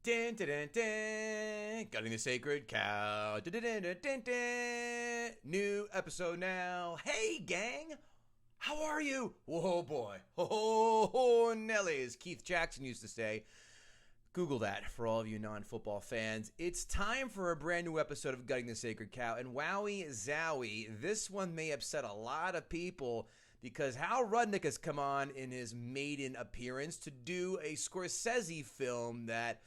Dun, dun, dun, dun. Gutting the Sacred Cow. Dun, dun, dun, dun, dun, dun. New episode now. Hey, gang. How are you? Whoa, boy. Oh, Nelly, as Keith Jackson used to say. Google that for all of you non-football fans. It's time for a brand new episode of Gutting the Sacred Cow. And wowie zowie, this one may upset a lot of people because Hal Rudnick has come on in his maiden appearance to do a Scorsese film that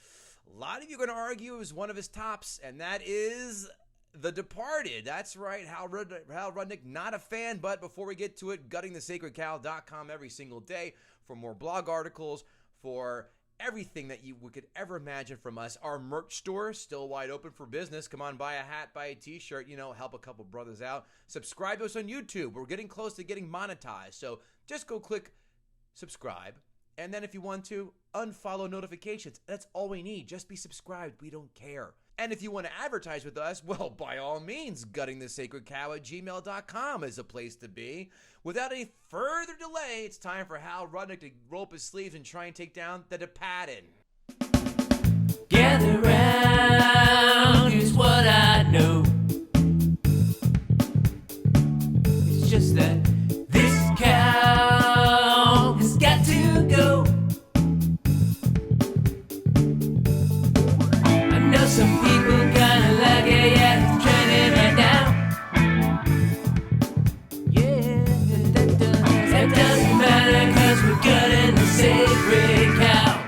a lot of you are going to argue is one of his tops, and that is The Departed. That's right, Hal Rudnick, not a fan, but before we get to it, guttingthesacredcow.com every single day for more blog articles, for everything that you could ever imagine from us. Our merch store, still wide open for business. Come on, buy a hat, buy a t-shirt, help a couple brothers out. Subscribe to us on YouTube. We're getting close to getting monetized, so just go click subscribe. And then if you want to, unfollow notifications. That's all we need. Just be subscribed. We don't care. And if you want to advertise with us, well, by all means, guttingthesacredcow@gmail.com is a place to be. Without any further delay, it's time for Hal Rudnick to roll up his sleeves and try and take down the Departed. Gather round, here's what I know. It's just that this cow has got to go. I know some people kinda like it, yeah, it's trending right now. Yeah, that doesn't matter, cause we're gutting the sacred cow.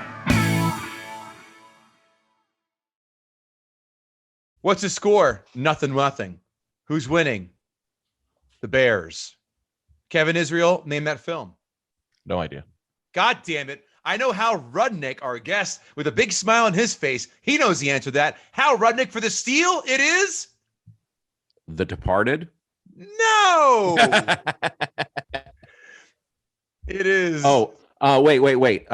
What's the score? Nothing. Who's winning? The Bears. Kevin Israel, name that film. No idea. God damn it. I know Hal Rudnick, our guest, with a big smile on his face. He knows the answer to that. Hal Rudnick for the steal. It is? The Departed? No! It is. Wait.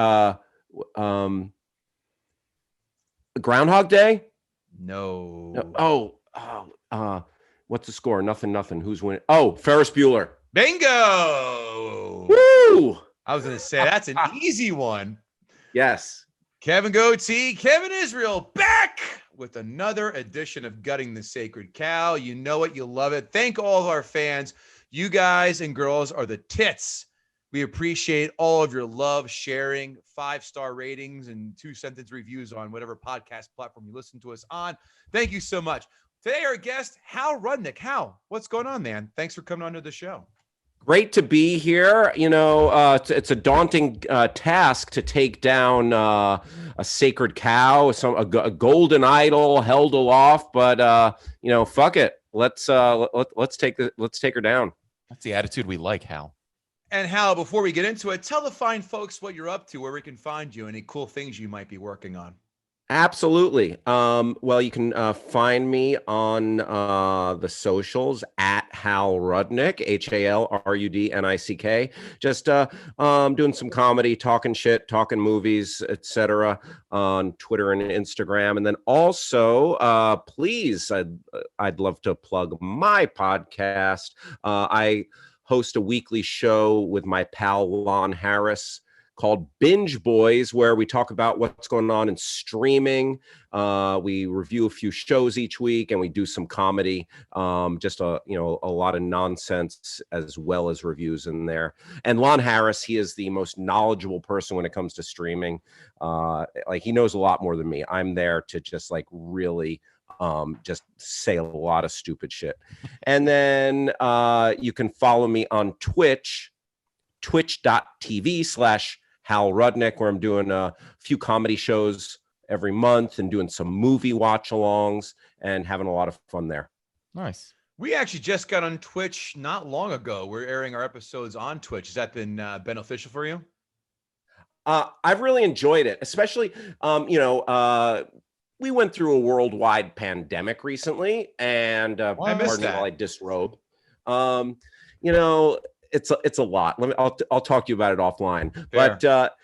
Groundhog Day? No. What's the score? Nothing. Who's winning? Oh, Ferris Bueller. Bingo! Woo! I was going to say, that's an easy one. Yes. Kevin Goatee, Kevin Israel, back with another edition of Gutting the Sacred Cow. You know it. You love it. Thank all of our fans. You guys and girls are the tits. We appreciate all of your love, sharing, 5-star ratings, and 2-sentence reviews on whatever podcast platform you listen to us on. Thank you so much. Today, our guest, Hal Rudnick. Hal, what's going on, man? Thanks for coming on to the show. Great to be here. It's a daunting task to take down a sacred cow, a golden idol held aloft. But fuck it. Let's take her down. That's the attitude we like, Hal. And Hal, before we get into it, tell the fine folks what you're up to, where we can find you, any cool things you might be working on. Absolutely. Well, you can find me on the socials at Hal Rudnick, HALRUDNICK. Just doing some comedy, talking shit, talking movies, etc. on Twitter and Instagram. And then also, please, I'd love to plug my podcast. I host a weekly show with my pal Lon Harris called Binge Boys, where we talk about what's going on in streaming. We review a few shows each week, and we do some comedy, just a lot of nonsense as well as reviews in there. And Lon Harris, he is the most knowledgeable person when it comes to streaming. He knows a lot more than me. I'm there to just really just say a lot of stupid shit. And then you can follow me on Twitch, twitch.tv/Hal Rudnick, where I'm doing a few comedy shows every month and doing some movie watch-alongs and having a lot of fun there. Nice. We actually just got on Twitch not long ago. We're airing our episodes on Twitch. Has that been beneficial for you? I've really enjoyed it, especially, we went through a worldwide pandemic recently, and I missed that. While I disrobe. It's a lot. I'll talk to you about it offline. Fair. But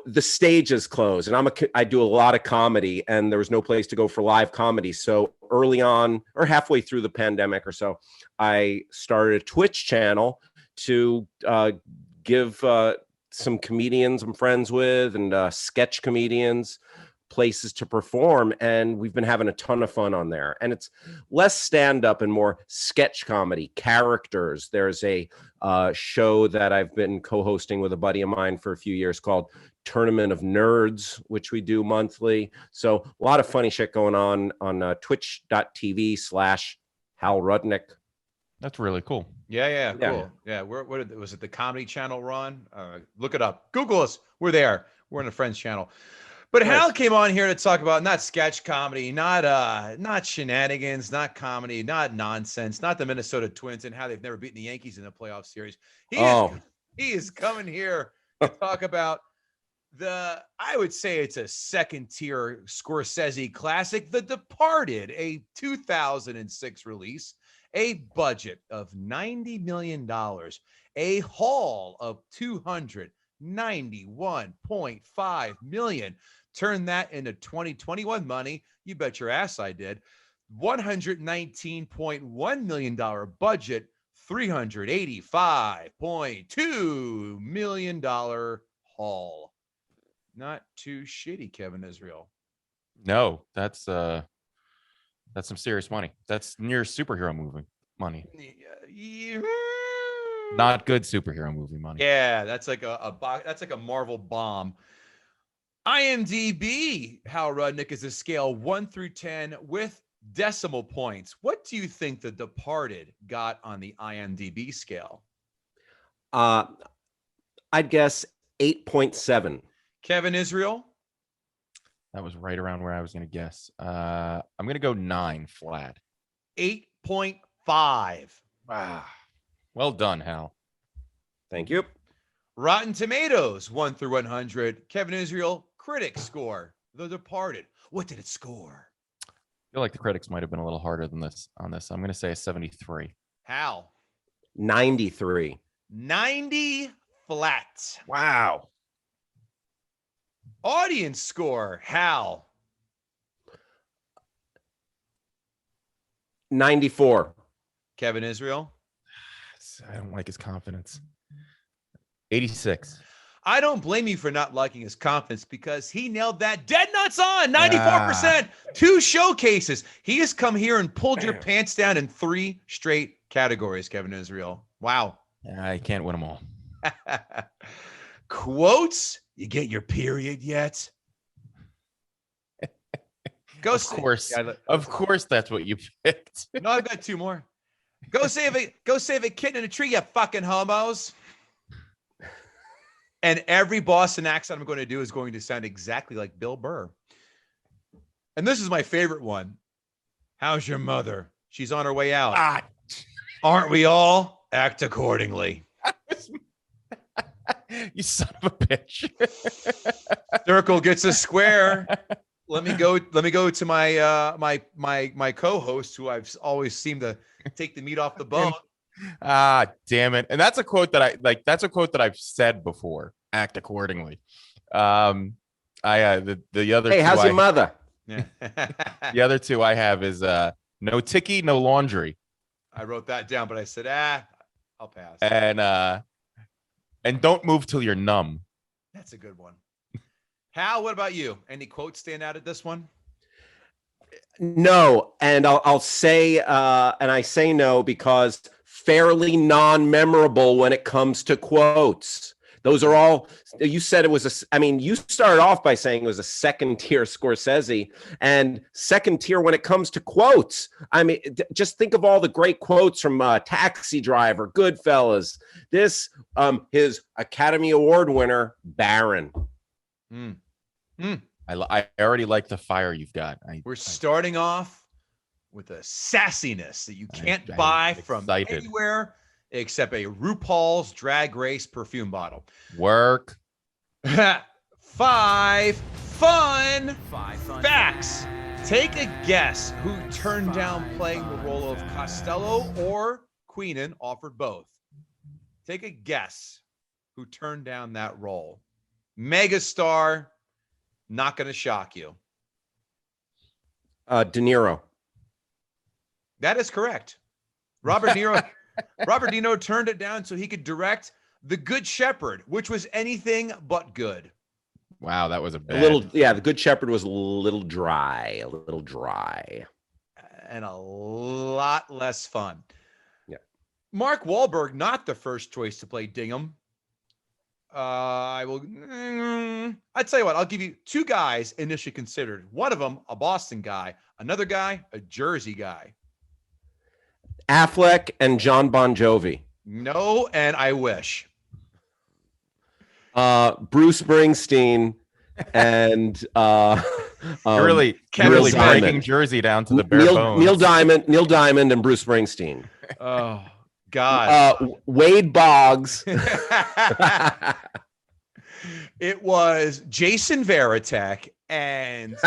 the stage is closed, and I do a lot of comedy, and there was no place to go for live comedy. So early on, or halfway through the pandemic or so, I started a Twitch channel to give some comedians I'm friends with and sketch comedians places to perform, and we've been having a ton of fun on there. And it's less stand-up and more sketch comedy, characters. There's a show that I've been co-hosting with a buddy of mine for a few years called Tournament of Nerds, which we do monthly. So a lot of funny shit going on twitch.tv/Hal Rudnick. That's really cool. Yeah, cool. Yeah, was it the Comedy Channel, Ron? Look it up. Google us. We're there. We're on the Friends channel. But nice. Hal came on here to talk about not sketch comedy, not shenanigans, not comedy, not nonsense, not the Minnesota Twins and how they've never beaten the Yankees in a playoff series. He is coming here to talk about I would say it's a second-tier Scorsese classic, The Departed, a 2006 release, a budget of $90 million, a haul of $291.5 million. Turn that into 2021 money. You bet your ass I did. $119.1 million budget, $385.2 million haul. Not too shitty, Kevin Israel. No, that's some serious money. That's near superhero movie money. Not good superhero movie money. Yeah, that's like that's like a Marvel bomb. IMDb, Hal Rudnick, is a scale 1 through 10 with decimal points. What do you think The Departed got on the IMDb scale? I'd guess 8.7. Kevin Israel? That was right around where I was going to guess. I'm going to go 9 flat. 8.5. Wow. Well done, Hal. Thank you. Rotten Tomatoes, 1 through 100. Kevin Israel, critic score, The Departed. What did it score? I feel like the critics might have been a little harder than this on this. I'm going to say a 73. Hal? 93. 90 flat. Wow. Audience score, Hal? 94. Kevin Israel? I don't like his confidence. 86. I don't blame you for not liking his confidence because he nailed that dead nuts on 94%. 2 showcases. He has come here and pulled your pants down in 3 straight categories, Kevin Israel. Wow. I can't win them all. Quotes? You get your period yet? Of course. Of course that's what you picked. No, I've got 2 more. Go save a kitten in a tree, you fucking homos. And every Boston accent I'm going to do is going to sound exactly like Bill Burr. And this is my favorite one. How's your mother? She's on her way out. Aren't we all? Act accordingly. You son of a bitch. Circle gets a square. Let me go to my my co-host, who I've always seemed to take the meat off the bone. Damn it. And that's a quote that I like. That's a quote that I've said before. Act accordingly. The other Hey, how's your mother? The other 2 I have is no ticky, no laundry. I wrote that down, but I said, I'll pass. And don't move till you're numb. That's a good one. Hal, what about you? Any quotes stand out at this one? No, and I'll say, and I say no because fairly non-memorable when it comes to quotes. Those are all, you said it was you started off by saying it was a second-tier Scorsese, and second-tier when it comes to quotes. I mean, just think of all the great quotes from Taxi Driver, Goodfellas, his Academy Award winner, Barron. I already like the fire you've got. We're starting off with a sassiness that you can't buy from anywhere except a RuPaul's Drag Race perfume bottle. Work. 5 fun facts. Take a guess who turned down playing the role of Costello or Queenan, offered both. Take a guess who turned down that role. Megastar, not going to shock you. De Niro. That is correct. Robert De Niro turned it down so he could direct The Good Shepherd, which was anything but good. Wow, that was a A bad. little, yeah. The Good Shepherd was a little dry. A little dry. And a lot less fun. Yeah. Mark Wahlberg, not the first choice to play Dingham. I will. I tell you what. I'll give you two guys initially considered. One of them, a Boston guy. Another guy, a Jersey guy. Affleck and John Bon Jovi. No, and I wish. Bruce Springsteen and You're really Neil Diamond. breaking Jersey down to the bare bones. Neil Diamond, and Bruce Springsteen. Oh God. Wade Boggs. It was Jason Varitek and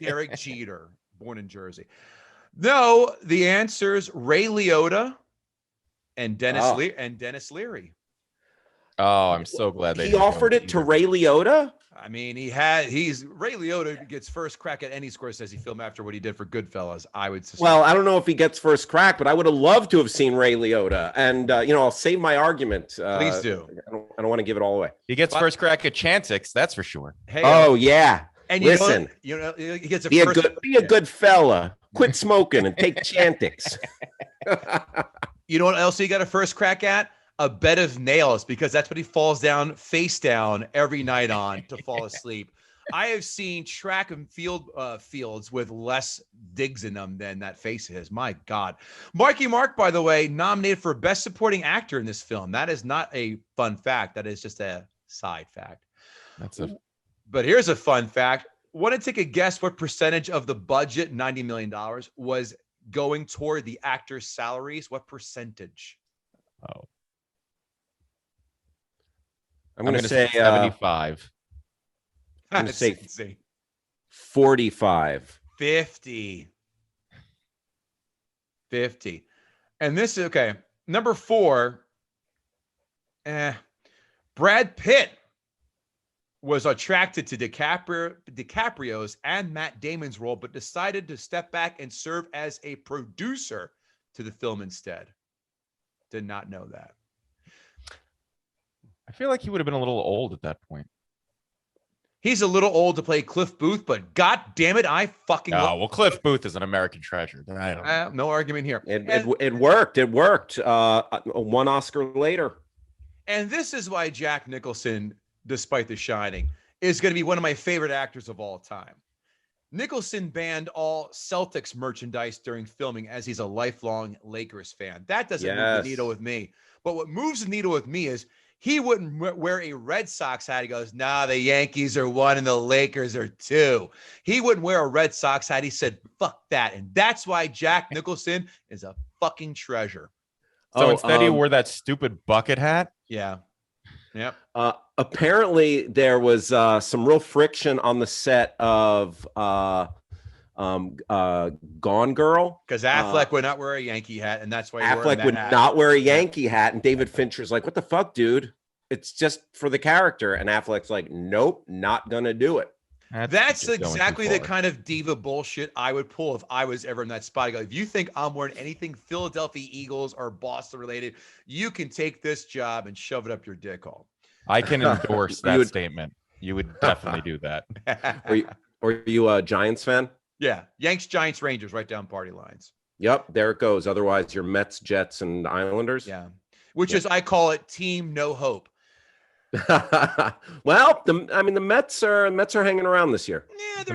Derek Jeter, born in Jersey. No, the answer's Ray Liotta and Dennis Leary. Oh, I'm so glad He offered it to Ray Liotta. I mean, Ray Liotta gets first crack at any Scorsese film after what he did for Goodfellas, I would suspect. Well, I don't know if he gets first crack, but I would have loved to have seen Ray Liotta. And, I'll save my argument. Please do. I don't want to give it all away. He gets first crack at Chantix, that's for sure. Hey, yeah. and listen, he gets be a good fella. Quit smoking and take Chantix. You know what else he got a first crack at? A bed of nails, because that's what he falls down face down every night on to fall asleep. I have seen track and fields with less digs in them than that face of his. My God. Marky Mark, by the way, nominated for Best Supporting Actor in this film. That is not a fun fact. That is just a side fact. But here's a fun fact. Want to take a guess what percentage of the budget, $90 million, was going toward the actors' salaries? What percentage? Oh. I'm going to say 75. I'm going to say 45. 50. And this is okay. Number 4. Brad Pitt was attracted to DiCaprio's and Matt Damon's role, but decided to step back and serve as a producer to the film instead. Did not know that. I feel like he would have been a little old at that point. He's a little old to play Cliff Booth, but God damn it, I fucking love. Well, Cliff Booth is an American treasure. I don't know. No argument here. It worked. It worked. One Oscar later. And this is why Jack Nicholson, despite The Shining, is going to be one of my favorite actors of all time. Nicholson banned all Celtics merchandise during filming, as he's a lifelong Lakers fan. That doesn't move the needle with me. But what moves the needle with me is he wouldn't wear a Red Sox hat. He goes, nah, the Yankees are 1 and the Lakers are 2. He wouldn't wear a Red Sox hat. He said, fuck that. And that's why Jack Nicholson is a fucking treasure. So instead he wore that stupid bucket hat? Yeah. Yep. Apparently there was some real friction on the set of Gone Girl, because Affleck would not wear a Yankee hat, and that's why Affleck would not wear a Yankee hat, and David Fincher's like, what the fuck, dude? It's just for the character. And Affleck's like, nope, not gonna do it. That's exactly the kind of diva bullshit I would pull if I was ever in that spot. I go, if you think I'm wearing anything Philadelphia Eagles or Boston related, you can take this job and shove it up your dick hole. I can endorse that statement. You would definitely do that. Are you a Giants fan? Yeah. Yanks, Giants, Rangers, right down party lines. Yep, there it goes. Otherwise, you're Mets, Jets, and Islanders. Yeah. Which is, I call it Team No Hope. Well, the Mets are hanging around this year. Yeah, the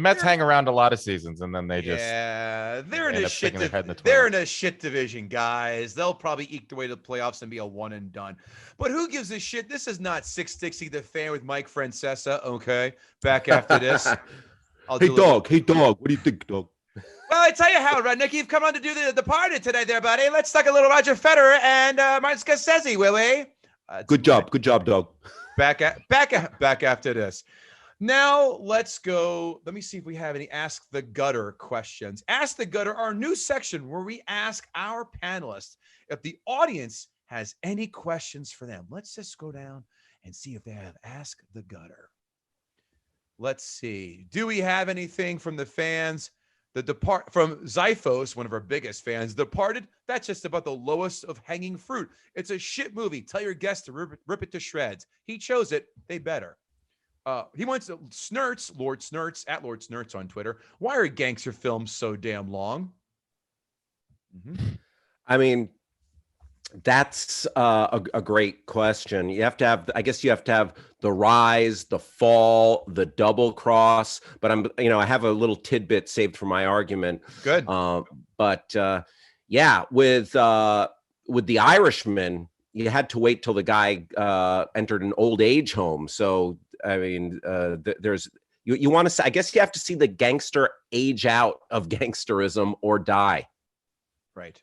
Mets hang around a lot of seasons, and then they just they're in a shit. They're in a shit division, guys. They'll probably eke their way to the playoffs and be a one and done. But who gives a shit? This is not 660 the Fan with Mike Francesa. Okay, back after this. Hey dog, what do you think, dog? Well, I tell you how, Rudnick, you've come on to do the party today, there, buddy. Let's talk a little Roger Federer and Martin Scorsese, will we? Good job, dog. Back after this. Now let's go. Let me see if we have any Ask the Gutter questions. Ask the Gutter, our new section where we ask our panelists if the audience has any questions for them. Let's just go down and see if they have Ask the Gutter. Let's see. Do we have anything from the fans? From Zyphos, one of our biggest fans, Departed, that's just about the lowest of hanging fruit. It's a shit movie. Tell your guests to rip it to shreds. He chose it. They better. He wants to Snurts, Lord Snurts, at Lord Snurts on Twitter. Why are gangster films so damn long? I mean, that's a great question. You have to have, I guess you have to have the rise, the fall, the double cross, but I have a little tidbit saved for my argument. Good. Yeah, with The Irishman, you had to wait till the guy entered an old age home. So, I mean, there's, you want to, I guess you have to see the gangster age out of gangsterism or die. Right.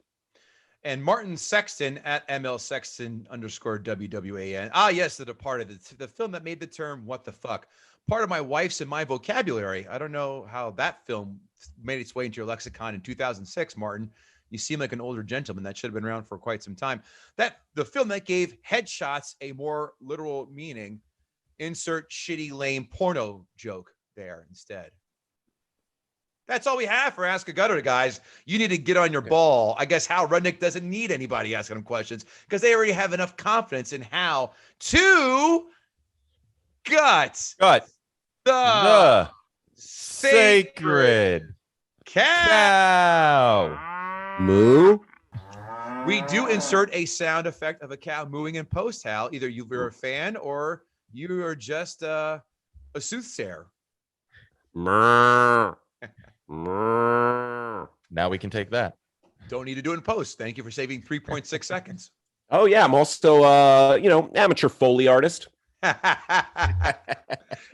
And Martin Sexton at MLSexton_WWAN. Ah, yes, The Departed, the film that made the term "what the fuck" part of my wife's and my vocabulary. I don't know how that film made its way into your lexicon in 2006, Martin. You seem like an older gentleman. That should have been around for quite some time. That the film that gave headshots a more literal meaning. Insert shitty, lame porno joke there instead. That's all we have for Ask a Gutter, guys. You need to get on your ball. I guess Hal Rudnick doesn't need anybody asking him questions because they already have enough confidence in how to gut the sacred cow. Moo. We do insert a sound effect of a cow mooing in post, Hal. Either you're a fan or you are just a soothsayer. Now we can take that. Don't need to do it in post. Thank you for saving 3.6 seconds. Oh yeah, I'm also amateur Foley artist.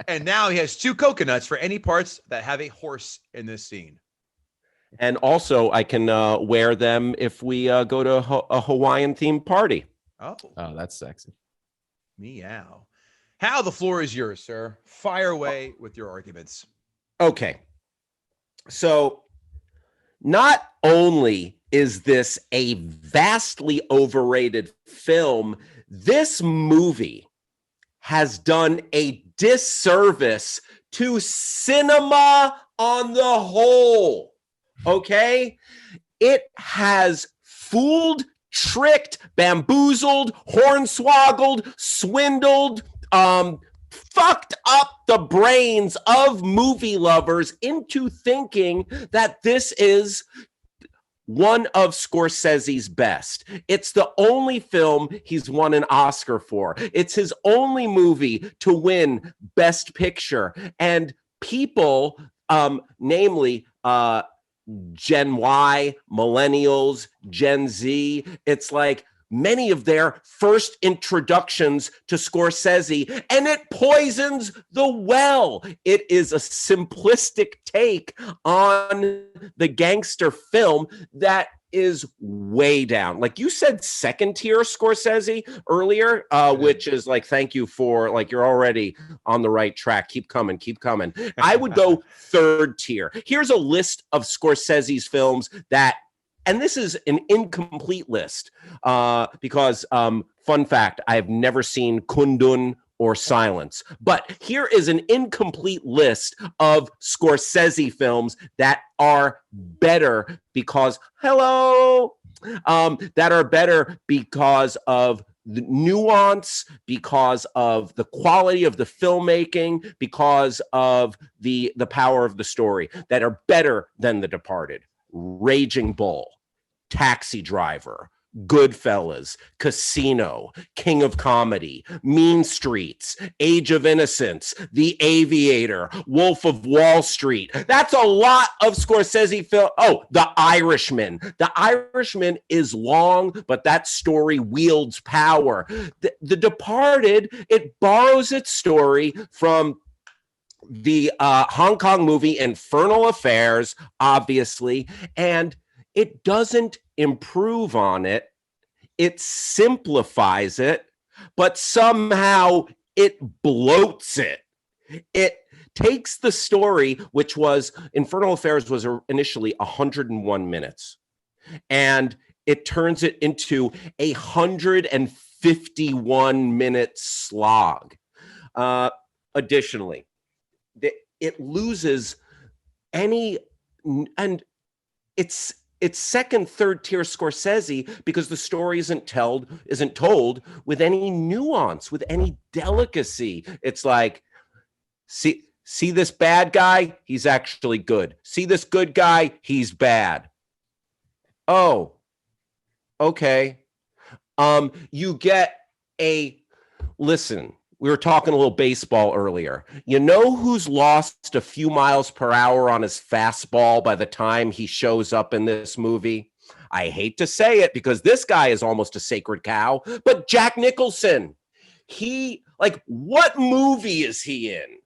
And now he has 2 coconuts for any parts that have a horse in this scene. And also I can wear them if we go to a Hawaiian themed party. Oh, that's sexy. Meow. Hal, the floor is yours, sir. Fire away with your arguments. Okay. So not only is this a vastly overrated film, this movie has done a disservice to cinema on the whole. Okay? It has fooled, tricked, bamboozled, hornswoggled, swindled, fucked up the brains of movie lovers into thinking that this is one of Scorsese's best. It's the only film he's won an Oscar for. It's his only movie to win Best Picture. And people, namely Gen Y, millennials, Gen Z, it's like many of their first introductions to Scorsese, and it poisons the well. It is a simplistic take on the gangster film that is way down. Like you said, second tier Scorsese earlier, which is like, thank you for, like, you're already on the right track. Keep coming, keep coming. I would go third tier. Here's a list of Scorsese's films that, and this is an incomplete list because, fun fact, I've never seen Kundun or Silence. But here is an incomplete list of Scorsese films that are better because, that are better because of the nuance, because of the quality of the filmmaking, because of the power of the story, that are better than The Departed. Raging Bull, Taxi Driver, Goodfellas, Casino, King of Comedy, Mean Streets, Age of Innocence, The Aviator, Wolf of Wall Street. That's a lot of Scorsese film. Oh, The Irishman. The Irishman is long, but that story wields power. The Departed, it borrows its story from the Hong Kong movie Infernal Affairs, obviously, and it doesn't improve on it. It simplifies it, but somehow it bloats it. It takes the story, which was Infernal Affairs was initially 101 minutes, and it turns it into 151-minute slog. Additionally, it loses any, and it's second, third tier Scorsese because the story isn't told with any nuance, with any delicacy. It's like, See this bad guy? He's actually good. See this good guy? He's bad. Oh, okay. You get listen, we were talking a little baseball earlier. You know who's lost a few miles per hour on his fastball by the time he shows up in this movie? I hate to say it because this guy is almost a sacred cow, but Jack Nicholson. What movie is he in?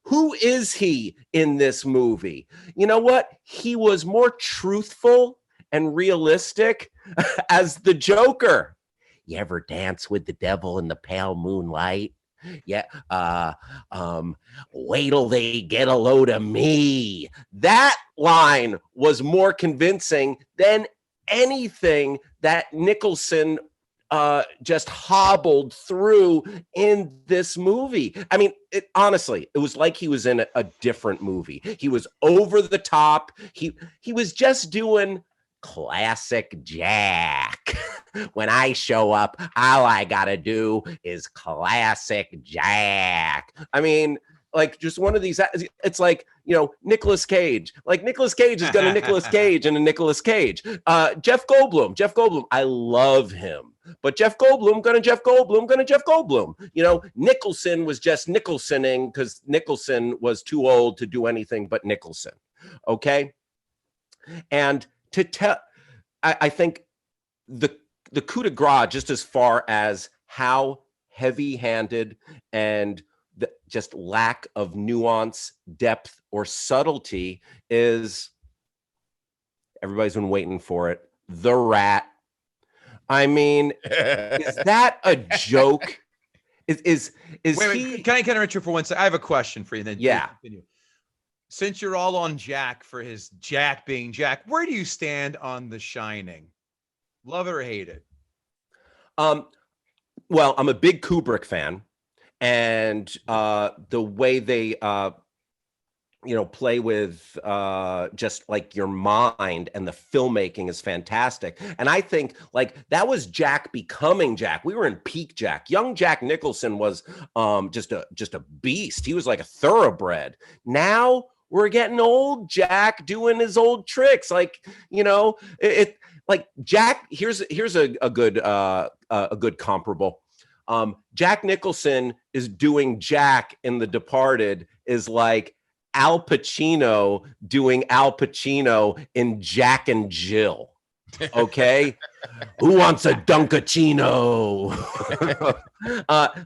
Who is he in this movie? You know what? He was more truthful and realistic as the Joker. You ever dance with the devil in the pale moonlight? Yeah. Wait till they get a load of me. That line was more convincing than anything that Nicholson just hobbled through in this movie. I mean, honestly, it was like he was in a different movie. He was over the top. He was just doing classic Jack. When I show up, all I gotta do is classic Jack. I mean, like just one of these. It's like, Nicolas Cage. Like Nicolas Cage is gonna Nicolas Cage and a Nicolas Cage. Jeff Goldblum. I love him. But Jeff Goldblum. Nicholson was just Nicholsoning because Nicholson was too old to do anything but Nicholson. Okay. And I think the coup de grace, just as far as how heavy-handed and the just lack of nuance, depth, or subtlety is, everybody's been waiting for it. The Rat. I mean, is that a joke? Is wait, can I interrupt you for 1 second? I have a question for you. Then continue. Since you're all on Jack for his Jack being Jack, where do you stand on The Shining? Love it or hate it? Well, I'm a big Kubrick fan, and the way they play with just like your mind and the filmmaking is fantastic. And I think like that was Jack becoming Jack. We were in peak Jack. Young Jack Nicholson was just a beast. He was like a thoroughbred. Now we're getting old Jack doing his old tricks. Like, like Jack, here's a good comparable. Jack Nicholson is doing Jack in The Departed is like Al Pacino doing Al Pacino in Jack and Jill. Okay. Who wants a Dunkachino?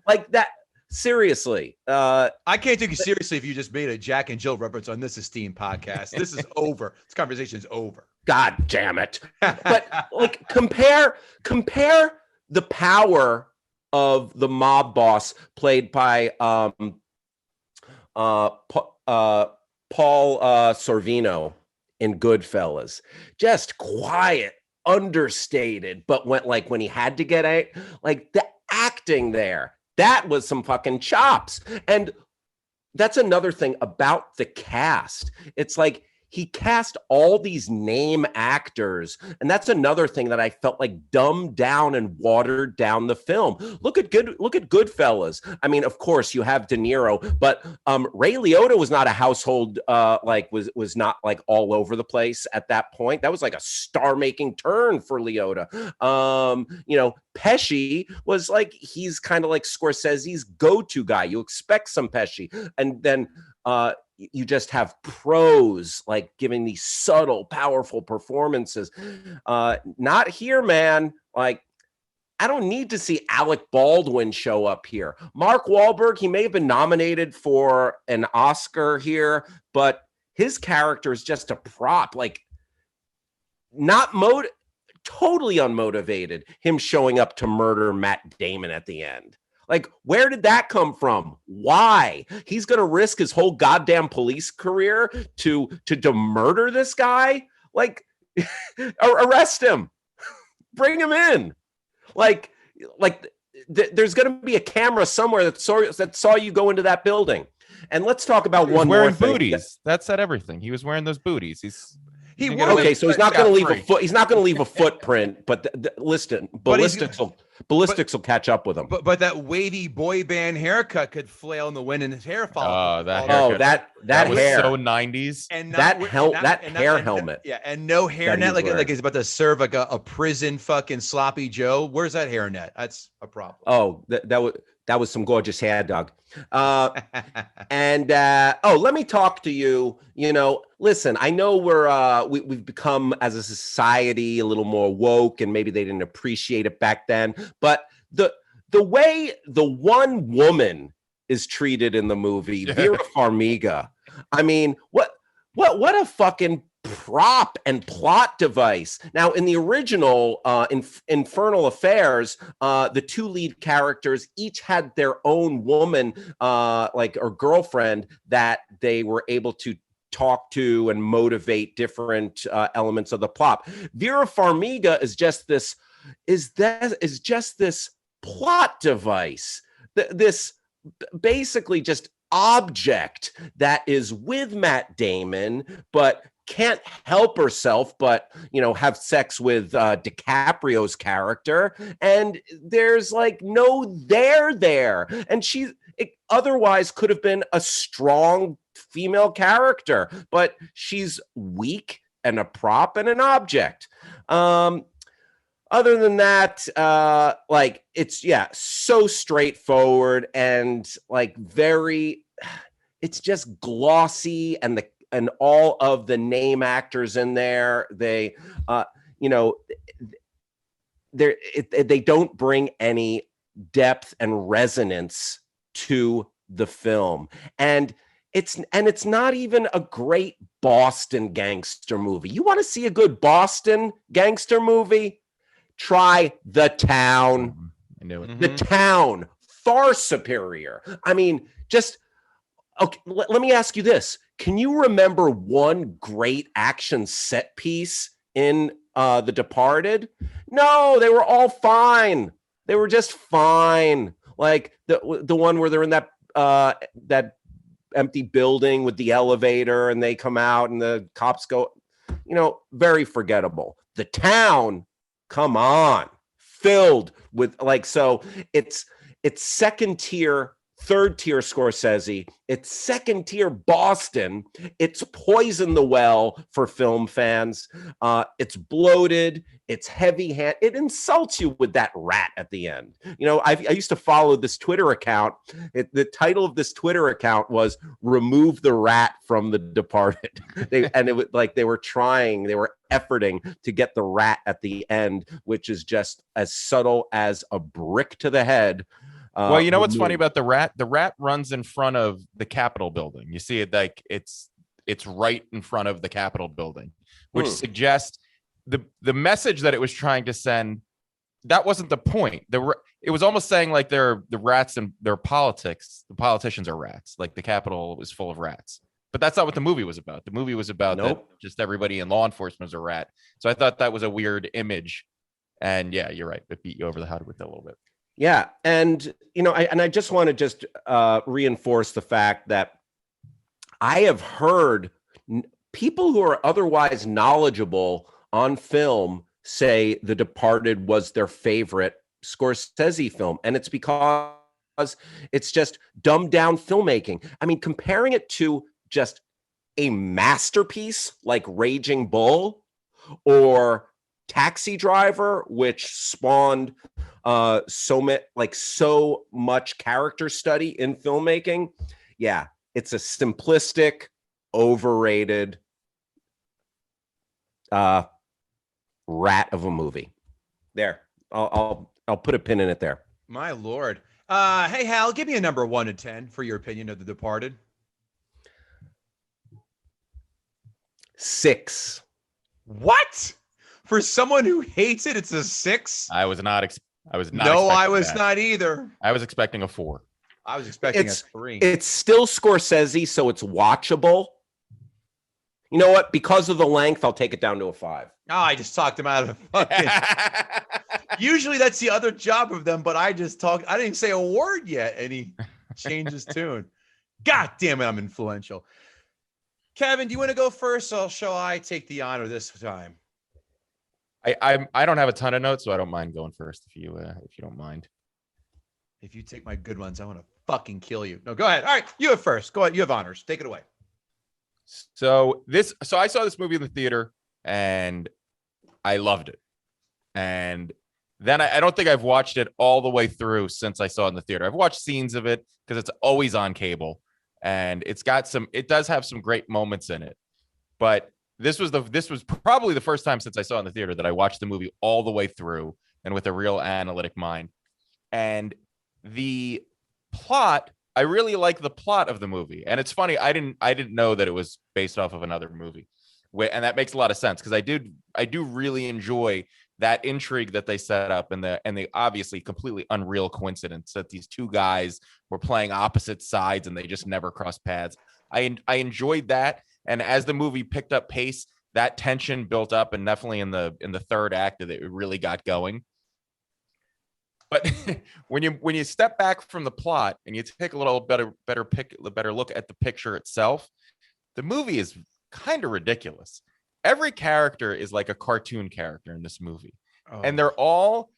Like that. Seriously. I can't take you seriously if you just made a Jack and Jill reference on this esteemed podcast. This is over. This conversation is over. God damn it. But like compare the power of the mob boss played by Paul Sorvino in Goodfellas. Just quiet, understated, but when he had to get out, like the acting there, that was some fucking chops. And that's another thing about the cast. It's like he cast all these name actors, and that's another thing that I felt like dumbed down and watered down the film. Look at Goodfellas. I mean, of course you have De Niro, but Ray Liotta was not a household was not like all over the place at that point. That was like a star-making turn for Liotta. Pesci was like, he's kind of like Scorsese's go-to guy. You expect some Pesci, and then you just have pros like giving these subtle, powerful performances. Not here, man. Like, I don't need to see Alec Baldwin show up here. Mark Wahlberg, he may have been nominated for an Oscar here, but his character is just a prop. Like, totally unmotivated, him showing up to murder Matt Damon at the end. Like, where did that come from? Why? He's going to risk his whole goddamn police career to murder this guy? Like, arrest him. Bring him in. Like there's going to be a camera somewhere that saw you go into that building. And let's talk about one more thing. Booties. That said everything. He was wearing those booties. He You would gotta have. Okay, so he's not Scott going to leave a free. foot. He's not going to leave a footprint, but listen, But he's- ballistics will catch up with him. But that wavy boy band haircut could flail in the wind, and his hair Oh, follicles. that fall Oh, haircut. that was hair. so 90s. and that not- hel- and that and hair and helmet Yeah, and no hairnet, that he's like wearing. he's about to serve like a prison fucking sloppy Joe. Where's that hairnet? That's a problem. Oh, that was some gorgeous hair, Doug. And let me talk to you. You know, listen, I know we've become as a society a little more woke, and maybe they didn't appreciate it back then. But the way the one woman is treated in the movie, Vera Farmiga. I mean, what a fucking prop and plot device. Now, in the original Infernal Affairs, the two lead characters each had their own woman, or girlfriend that they were able to talk to and motivate different elements of the plot. Vera Farmiga is just this plot device. This basically just object that is with Matt Damon, but can't help herself but have sex with DiCaprio's character, and there's like no there, and it otherwise could have been a strong female character, but she's weak and a prop and an object. Other than that, it's so straightforward and it's just glossy, and all of the name actors in there, they don't bring any depth and resonance to the film, and it's not even a great Boston gangster movie. You want to see a good Boston gangster movie? Try The Town. I knew it. The Town, far superior. I mean, okay, let me ask you this. Can you remember one great action set piece in The Departed? No, they were all fine. They were just fine. Like the one where they're in that empty building with the elevator and they come out and the cops go, very forgettable. The Town, come on, filled with it's second tier, third tier Scorsese, it's second tier Boston, it's poisoned the well for film fans, it's bloated, it's heavy hand, it insults you with that rat at the end. I used to follow this Twitter account. The title of this Twitter account was "Remove the Rat from The Departed." They were efforting to get the rat at the end, which is just as subtle as a brick to the head. Well, you know what's funny about the rat? The rat runs in front of the Capitol building. You see it it's right in front of the Capitol building, which suggests the message that it was trying to send. That wasn't the point. It was almost saying like the rats and their politics. The politicians are rats. Like the Capitol is full of rats. But that's not what the movie was about. The movie was about that just everybody in law enforcement is a rat. So I thought that was a weird image. And yeah, you're right. It beat you over the head with it a little bit. Yeah, and I just want to reinforce the fact that I have heard people who are otherwise knowledgeable on film say The Departed was their favorite Scorsese film, and it's because it's just dumbed down filmmaking. I mean, comparing it to just a masterpiece like Raging Bull or Taxi Driver, which spawned so much character study in filmmaking. Yeah, it's a simplistic, overrated rat of a movie. There, I'll put a pin in it there. My Lord. Hey Hal, give me a number 1 to 10 for your opinion of The Departed. 6. What? For someone who hates it, it's a 6? I was not. I was not. No, I was that. not either. I was expecting a 4. I was expecting a 3. It's still Scorsese, so it's watchable. You know what? Because of the length, I'll take it down to a 5. Oh, I just talked him out of fucking. Usually that's the other job of them, but I just talked. I didn't even say a word yet, and he changed his tune. God damn it, I'm influential. Kevin, do you want to go first, or shall I take the honor this time? I don't have a ton of notes, so I don't mind going first if you don't mind. If you take my good ones, I want to fucking kill you. No, go ahead. All right, you have first. Go ahead. You have honors. Take it away. So I saw this movie in the theater and I loved it. And then I don't think I've watched it all the way through since I saw it in the theater. I've watched scenes of it because it's always on cable, and it does have some great moments in it. But this was probably the first time since I saw it in the theater that I watched the movie all the way through and with a real analytic mind. And the plot, I really like the plot of the movie. And it's funny, I didn't know that it was based off of another movie. And that makes a lot of sense because I do really enjoy that intrigue that they set up and the obviously completely unreal coincidence that these two guys were playing opposite sides and they just never crossed paths. I enjoyed that. And as the movie picked up pace, that tension built up, and definitely in the third act that it really got going. But when you step back from the plot and you take a little better look at the picture itself, the movie is kind of ridiculous. Every character is like a cartoon character in this movie. Oh. And they're all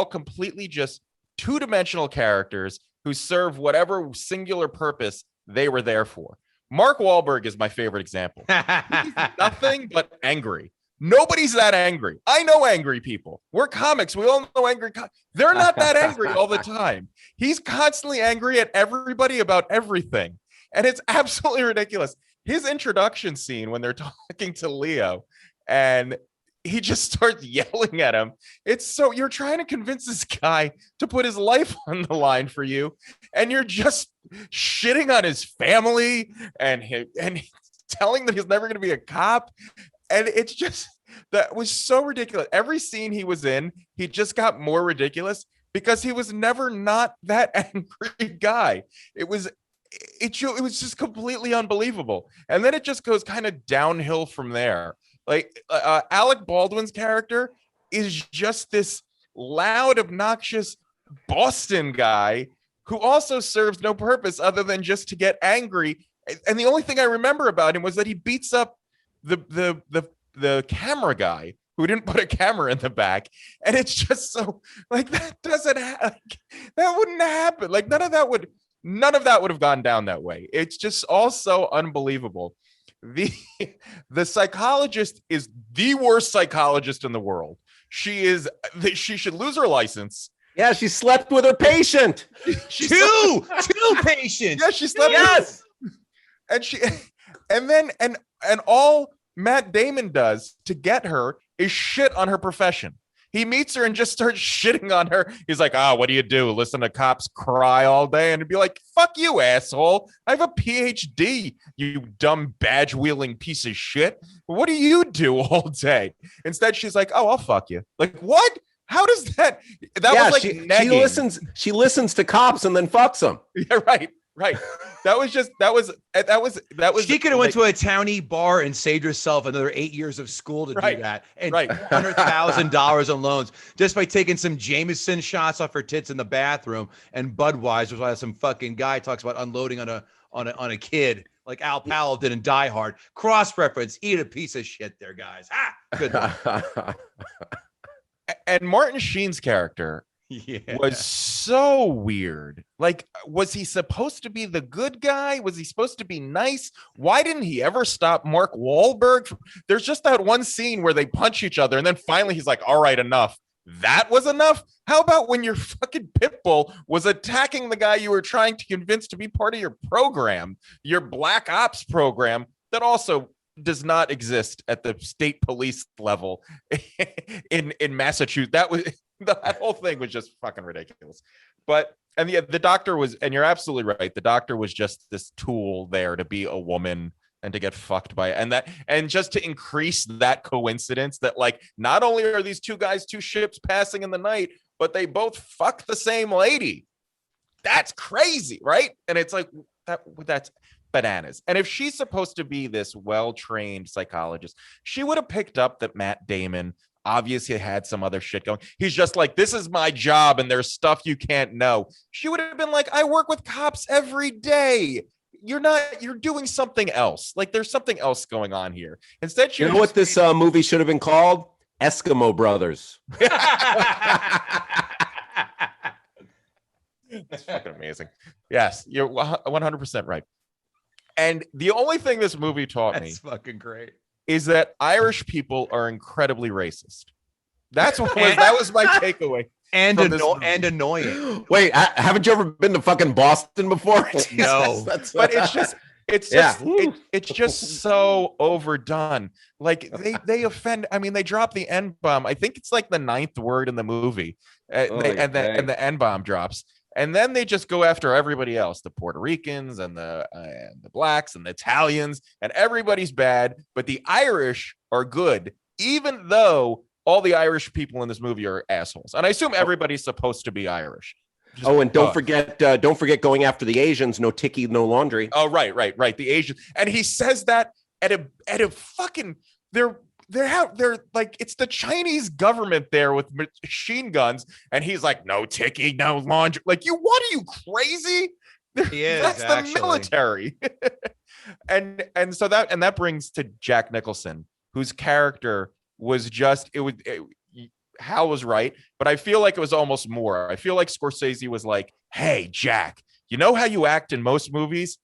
completely just two-dimensional characters who serve whatever singular purpose they were there for. Mark Wahlberg is my favorite example. He's nothing but angry. Nobody's that angry. I know angry people. We're comics. We all know angry. They're not that angry all the time. He's constantly angry at everybody about everything. And it's absolutely ridiculous. His introduction scene when they're talking to Leo and he just starts yelling at him. It's so you're trying to convince this guy to put his life on the line for you, and you're just shitting on his family and telling that he's never going to be a cop. And it's just, that was so ridiculous. Every scene he was in, he just got more ridiculous because he was never not that angry guy. It was just completely unbelievable. And then it just goes kind of downhill from there. Like Alec Baldwin's character is just this loud, obnoxious Boston guy who also serves no purpose other than just to get angry. And the only thing I remember about him was that he beats up the camera guy who didn't put a camera in the back. And it's just so like, that doesn't that wouldn't happen. Like none of that would have gone down that way. It's just all so unbelievable. The psychologist is the worst psychologist in the world. She should lose her license. Yeah, she slept with her patient. Two patients. Yeah, she slept. Yes. And all Matt Damon does to get her is shit on her profession. He meets her and just starts shitting on her. He's like, what do you do? Listen to cops cry all day? And it'd be like, fuck you, asshole. I have a PhD, you dumb badge-wielding piece of shit. What do you do all day? Instead, she's like, I'll fuck you. Like, what? How does that? That was like negging. She listens to cops and then fucks them. Yeah, right. That was She could have went to a townie bar and saved herself another 8 years of school to do that, and $100,000 in loans just by taking some Jameson shots off her tits in the bathroom and Budweiser while some fucking guy talks about unloading on a kid like Al Powell did in Die Hard. Cross reference. Eat a piece of shit there, guys. Good one. And Martin Sheen's character was so weird. Like, was he supposed to be the good guy? Was he supposed to be nice? Why didn't he ever stop Mark Wahlberg? There's just that one scene where they punch each other and then finally he's like, all right, enough. That was enough. How about when your fucking pit bull was attacking the guy you were trying to convince to be part of your program, your black ops program that also does not exist at the state police level in Massachusetts. That whole thing was just fucking ridiculous. And the doctor was, and you're absolutely right, the doctor was just this tool there to be a woman and to get fucked by it. And just to increase that coincidence that, like, not only are these two guys, two ships passing in the night, but they both fuck the same lady. That's crazy, right? And it's like, that's bananas. And if she's supposed to be this well-trained psychologist, she would have picked up that Matt Damon obviously had some other shit going. He's just like, this is my job and there's stuff you can't know. She would have been like, I work with cops every day. you're doing something else. Like there's something else going on here. Instead, you know what this movie should have been called? Eskimo Brothers. That's fucking amazing. Yes, you're 100% right. And the only thing this movie taught me That's fucking great. is that Irish people are incredibly racist. That was my takeaway. And from this and annoying. Wait, haven't you ever been to fucking Boston before? No. But it's just so overdone. Like they offend. I mean, they drop the N-bomb. I think it's like the 9th word in the movie, and the N-bomb drops, and then they just go after everybody else, the Puerto Ricans and the blacks and the Italians, and everybody's bad, but the Irish are good, even though all the Irish people in this movie are assholes. And I assume everybody's supposed to be Irish. And don't forget going after the Asians. No ticky, no laundry. Oh, right. The Asian, and he says that at a fucking they're like, it's the Chinese government there with machine guns, and he's like, no ticky, no laundry. Like, what are you crazy? He is, that's actually. The military. and so that brings to Jack Nicholson, whose character was just Hal was right, but I feel like it was almost more. I feel like Scorsese was like, hey, Jack, you know how you act in most movies?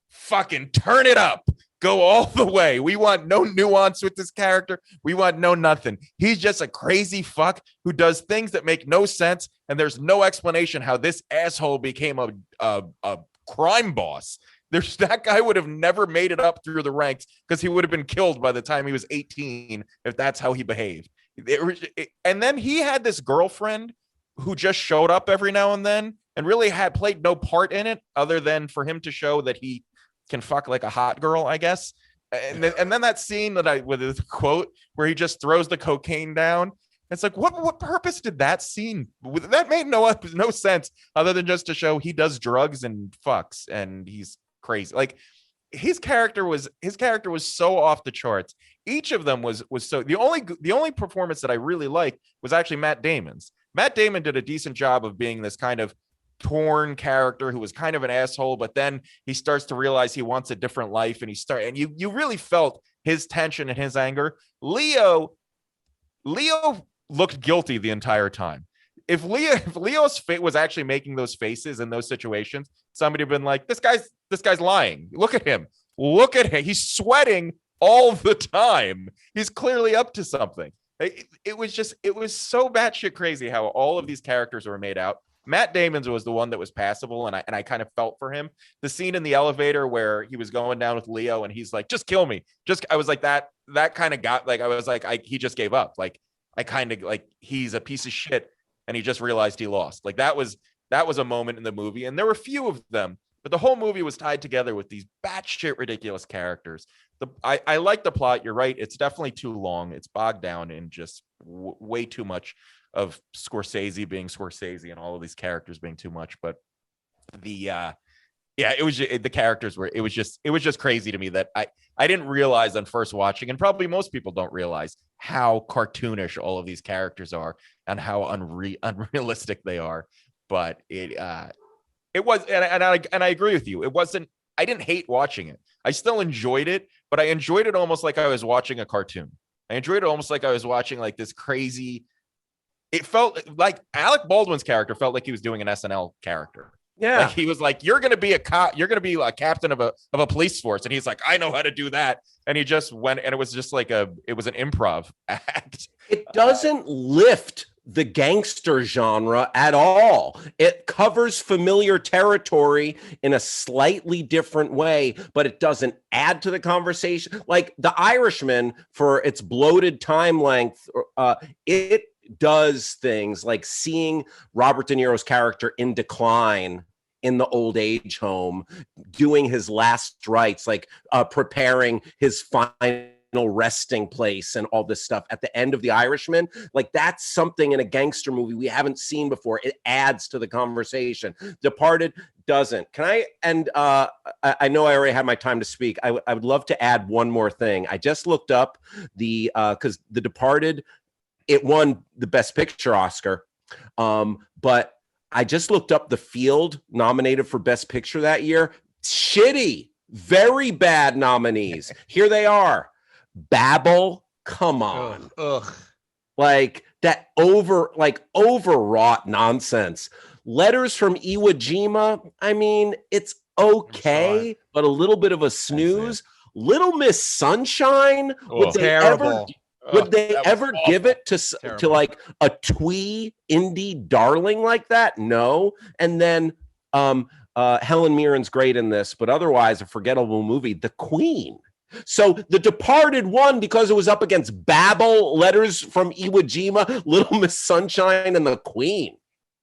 Fucking turn it up. Go all the way. We want no nuance with this character. We want no nothing. He's just a crazy fuck who does things that make no sense, and there's no explanation how this asshole became a crime boss. That guy would have never made it up through the ranks because he would have been killed by the time he was 18 if that's how he behaved. And then he had this girlfriend who just showed up every now and then and really had played no part in it other than for him to show that he can fuck like a hot girl, I guess. And then that scene with his quote where he just throws the cocaine down. It's like, what purpose did that scene? That made no sense other than just to show he does drugs and fucks and he's crazy. Like his character was so off the charts. Each of them was so. The only performance that I really liked was actually Matt Damon's. Matt Damon did a decent job of being this kind of torn character who was kind of an asshole, but then he starts to realize he wants a different life, and you really felt his tension and his anger. Leo looked guilty the entire time. If Leo's fate was actually making those faces in those situations, somebody would have been like, this guy's lying. Look at him. He's sweating all the time. He's clearly up to something. It was so batshit crazy how all of these characters were made out. Matt Damon's was the one that was passable, and I kind of felt for him. The scene in the elevator where he was going down with Leo, and he's like, "Just kill me." I was like that kind of got like, I was like, he just gave up. Like, I kind of like, he's a piece of shit, and he just realized he lost. Like that was a moment in the movie, and there were a few of them, but the whole movie was tied together with these batshit ridiculous characters. I like the plot. You're right. It's definitely too long. It's bogged down in just way too much of Scorsese being Scorsese and all of these characters being too much. But the characters were, it was just crazy to me that I didn't realize on first watching, and probably most people don't realize how cartoonish all of these characters are and how unrealistic they are. But it was, and I agree with you. It wasn't, I didn't hate watching it. I still enjoyed it, but I enjoyed it almost like I was watching a cartoon. I enjoyed it almost like I was watching like this crazy. It felt like Alec Baldwin's character felt like he was doing an SNL character. Yeah, like he was like, "You're going to be a cop. You're going to be a captain of a police force," and he's like, "I know how to do that." And he just went, and it was just like it was an improv act. It doesn't lift the gangster genre at all. It covers familiar territory in a slightly different way, but it doesn't add to the conversation. Like The Irishman, for its bloated time length, it does things like seeing Robert De Niro's character in decline in the old age home, doing his last rites, like preparing his final resting place and all this stuff at the end of The Irishman. Like that's something in a gangster movie we haven't seen before. It adds to the conversation. Departed doesn't. Can I, and I know I already had my time to speak. I would love to add one more thing. I just looked up because The Departed, it won the Best Picture Oscar. But I just looked up The Field, nominated for Best Picture that year. shitty, very bad nominees. Here they are. Babel, come on. Ugh. Like that overwrought nonsense. Letters from Iwo Jima, I mean, it's okay, but a little bit of a snooze. Little Miss Sunshine, would they terrible. ever give it to like a twee indie darling like that? No. And then Helen Mirren's great in this, but otherwise a forgettable movie, The Queen. So The Departed won because it was up against Babel, Letters from Iwo Jima, Little Miss Sunshine, and The Queen.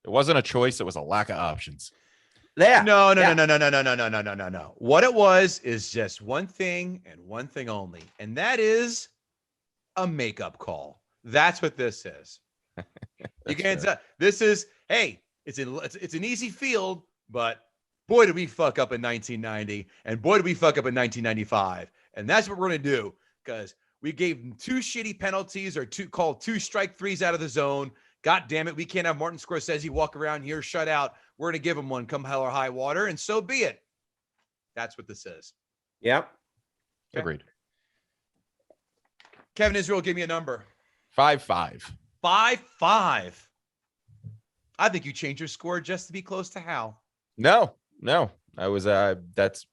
It wasn't a choice, it was a lack of options. Yeah. No. What it was is just one thing and one thing only, and that is a makeup call. That's what this is. You can't tell. This is, hey, it's an easy field, but boy, did we fuck up in 1990, and boy, did we fuck up in 1995. And that's what we're going to do, because we gave them 2 shitty penalties or 2 strike threes out of the zone. God damn it, we can't have Martin Scorsese walk around here shut out. We're going to give him one come hell or high water, and so be it. That's what this is. Yep. Okay. Agreed. Kevin Israel, give me a number. 5-5. 5-5. I think you changed your score just to be close to Hal. No. I was that's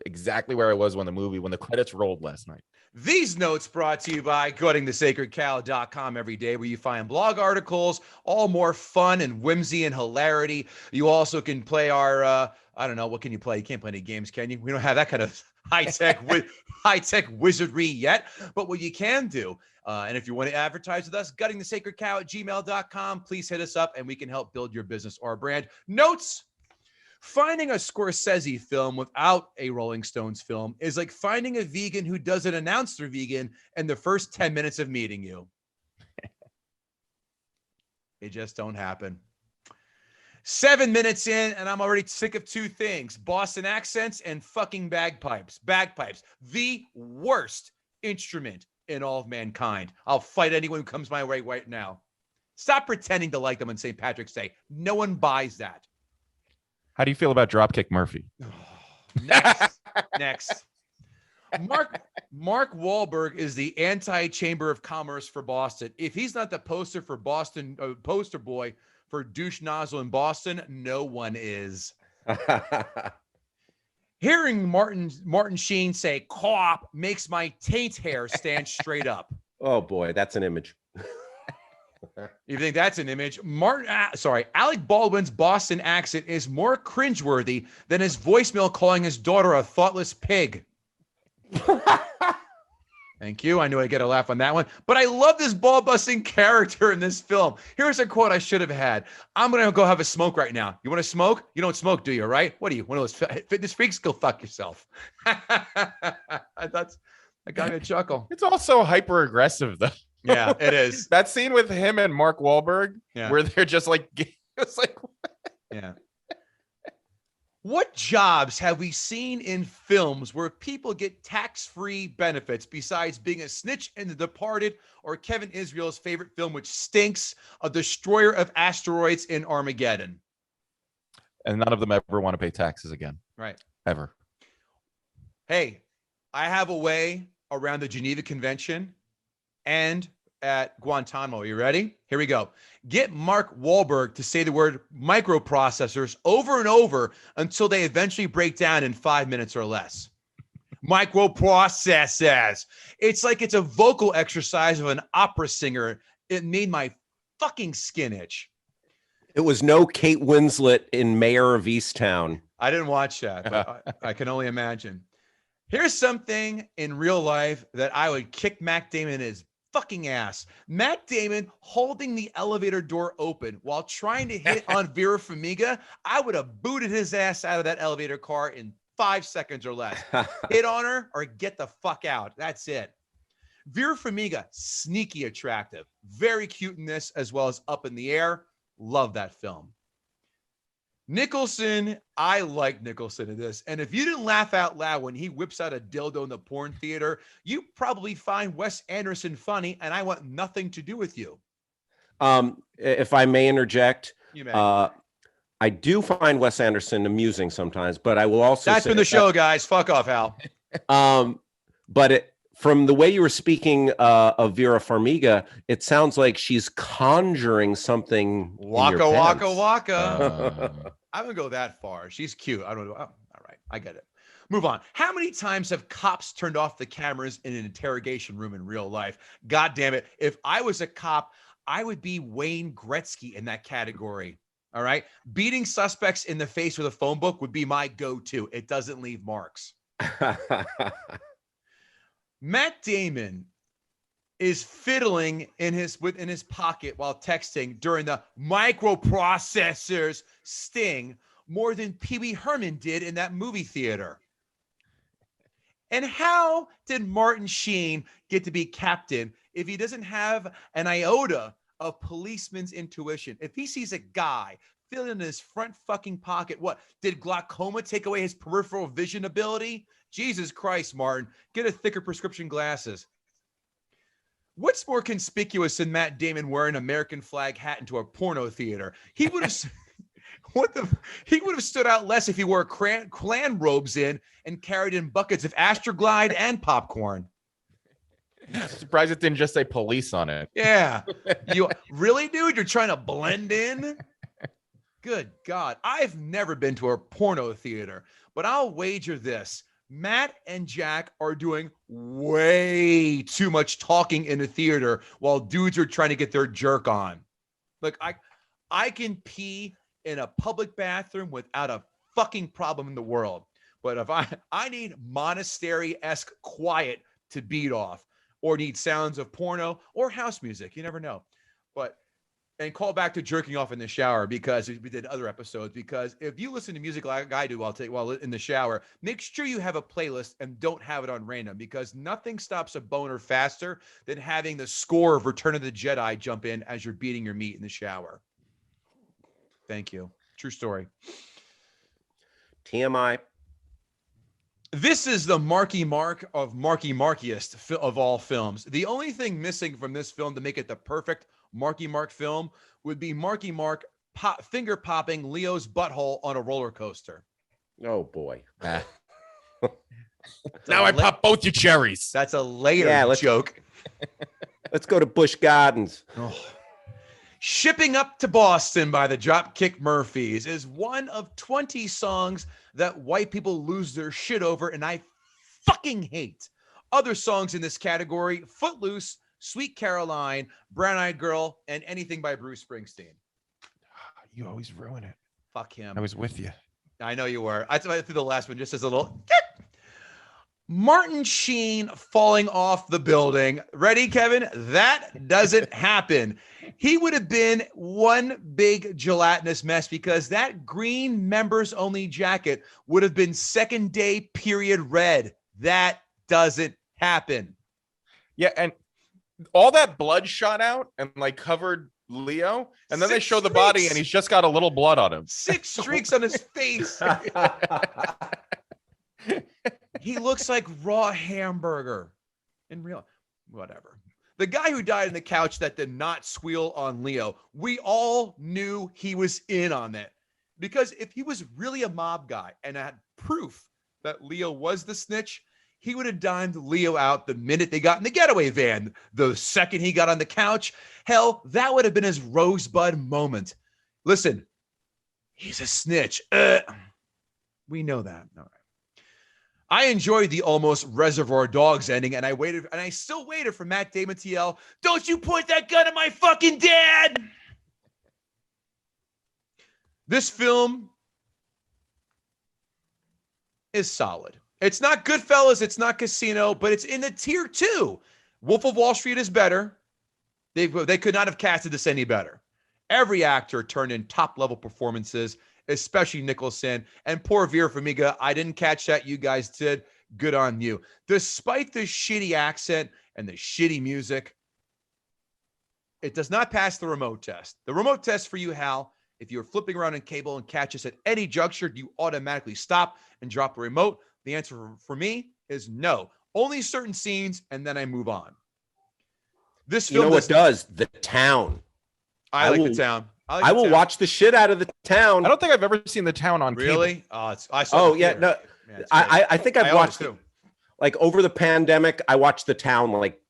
exactly where I was when the credits rolled last night. These notes brought to you by GuttingTheSacredCow.com every day, where you find blog articles, all more fun and whimsy and hilarity. You also can play our, I don't know, what can you play? You can't play any games, can you? We don't have that kind of high-tech wizardry yet. But what you can do, and if you want to advertise with us, guttingthesacredcow@gmail.com. Please hit us up and we can help build your business or brand. Notes. Finding a Scorsese film without a Rolling Stones film is like finding a vegan who doesn't announce they're vegan in the first 10 minutes of meeting you. They just don't happen. 7 minutes in, and I'm already sick of 2 things: Boston accents and fucking bagpipes. Bagpipes, the worst instrument in all of mankind. I'll fight anyone who comes my way right now. Stop pretending to like them on St. Patrick's Day. No one buys that. How do you feel about Dropkick Murphy? Next. Mark Wahlberg is the anti-Chamber of Commerce for Boston. If he's not the poster for Boston, poster boy for douche nozzle in Boston, no one is. Hearing Martin Sheen say "cop" makes my taint hair stand straight up. Oh boy, that's an image. You think that's an image? Alec Baldwin's Boston accent is more cringeworthy than his voicemail calling his daughter a thoughtless pig. Thank you. I knew I'd get a laugh on that one. But I love this ball-busting character in this film. Here's a quote I should have had. I'm going to go have a smoke right now. You want to smoke? You don't smoke, do you, right? What are you, one of those fitness freaks? Go fuck yourself. That got me a chuckle. It's also hyper-aggressive, though. Yeah, it is. That scene with him and Mark Wahlberg, where they're just like, it's like, yeah. What jobs have we seen in films where people get tax-free benefits besides being a snitch in The Departed or Kevin Israel's favorite film, which stinks, A Destroyer of Asteroids in Armageddon? And none of them ever want to pay taxes again. Right. Ever. Hey, I have a way around the Geneva Convention and at Guantanamo. Are you ready? Here we go. Get Mark Wahlberg to say the word microprocessors over and over until they eventually break down in 5 minutes or less. Microprocessors. It's like it's a vocal exercise of an opera singer. It made my fucking skin itch. It was no Kate Winslet in Mayor of Easttown. I didn't watch that, but I can only imagine. Here's something in real life that I would kick Matt Damon in his fucking ass. Matt Damon holding the elevator door open while trying to hit on Vera Farmiga. I would have booted his ass out of that elevator car in 5 seconds or less. Hit on her or get the fuck out. That's it. Vera Farmiga, sneaky attractive. Very cute in this as well as Up in the Air. Love that film. Nicholson, I like Nicholson in this. And if you didn't laugh out loud when he whips out a dildo in the porn theater, you probably find Wes Anderson funny, and I want nothing to do with you. If I may interject, You may. I do find Wes Anderson amusing sometimes, but I will also That's say been the show, guys. Fuck off, Hal. But from the way you were speaking of Vera Farmiga, it sounds like she's conjuring something. Waka, waka, pants. waka. I wouldn't go that far. She's cute. I don't know. Oh, all right. I get it. Move on. How many times have cops turned off the cameras in an interrogation room in real life? God damn it. If I was a cop, I would be Wayne Gretzky in that category. All right. Beating suspects in the face with a phone book would be my go-to. It doesn't leave marks. Matt Damon is fiddling in his pocket while texting during the Microprocessors sting more than Pee Wee Herman did in that movie theater. And how did Martin Sheen get to be captain if he doesn't have an iota of policeman's intuition? If he sees a guy filling in his front fucking pocket, what, did glaucoma take away his peripheral vision ability? Jesus Christ, Martin, get a thicker prescription glasses. What's more conspicuous than Matt Damon wearing an American flag hat into a porno theater? He would have he would have stood out less if he wore clan robes in and carried in buckets of Astroglide and popcorn. Surprised it didn't just say police on it. Yeah. You really, dude? You're trying to blend in? Good God. I've never been to a porno theater, but I'll wager this. Matt and Jack are doing way too much talking in a theater while dudes are trying to get their jerk on. Like, I can pee in a public bathroom without a fucking problem in the world. But if I need monastery-esque quiet to beat off, or need sounds of porno or house music, you never know. And call back to jerking off in the shower, because we did other episodes, because if you listen to music like I do while in the shower, make sure you have a playlist and don't have it on random, because nothing stops a boner faster than having the score of Return of the Jedi jump in as you're beating your meat in the shower. Thank you. True story. TMI. This is the Marky Mark of Marky Markiest of all films. The only thing missing from this film to make it the perfect Marky Mark film would be Marky Mark finger popping Leo's butthole on a roller coaster. Oh boy. Now I pop both your cherries. That's a later joke. Let's go to Busch Gardens. Oh. Shipping Up to Boston by the Dropkick Murphys is one of 20 songs that white people lose their shit over, and I fucking hate. Other songs in this category: Footloose, Sweet Caroline, Brown Eyed Girl, and anything by Bruce Springsteen. You always ruin it. Fuck him. I was with you. I know you were. I threw the last one just as a little... Martin Sheen falling off the building. Ready, Kevin? That doesn't happen. He would have been one big gelatinous mess, because that green members only jacket would have been second day period red. That doesn't happen. Yeah, and all that blood shot out and like covered Leo, and then they show the body and he's just got a little blood on him. 6 streaks on his face. He looks like raw hamburger in real. Whatever. The guy who died on the couch that did not squeal on Leo, we all knew he was in on that. Because if he was really a mob guy and had proof that Leo was the snitch, he would have dimed Leo out the minute they got in the getaway van. The second he got on the couch, hell, that would have been his rosebud moment. Listen, he's a snitch. We know that. All right. I enjoyed the almost Reservoir Dogs ending, and I still waited for Matt Damon to yell, "Don't you point that gun at my fucking dad!" This film is solid. It's not Goodfellas, it's not Casino, but it's in the tier 2. Wolf of Wall Street is better. They could not have casted this any better. Every actor turned in top-level performances, especially Nicholson. And poor Vera Farmiga, I didn't catch that. You guys did. Good on you. Despite the shitty accent and the shitty music, it does not pass the remote test. The remote test for you, Hal, if you're flipping around in cable and catch us at any juncture, do you automatically stop and drop the remote? The answer for me is no. Only certain scenes, and then I move on. This film, what does? The Town. I like The Town. like I The will Town. watch the shit out of The Town. I don't think I've ever seen The Town on cable. Really? I saw. Oh yeah, no. Man, it's great. I think I've I own it watched too. like over the pandemic. I watched The Town like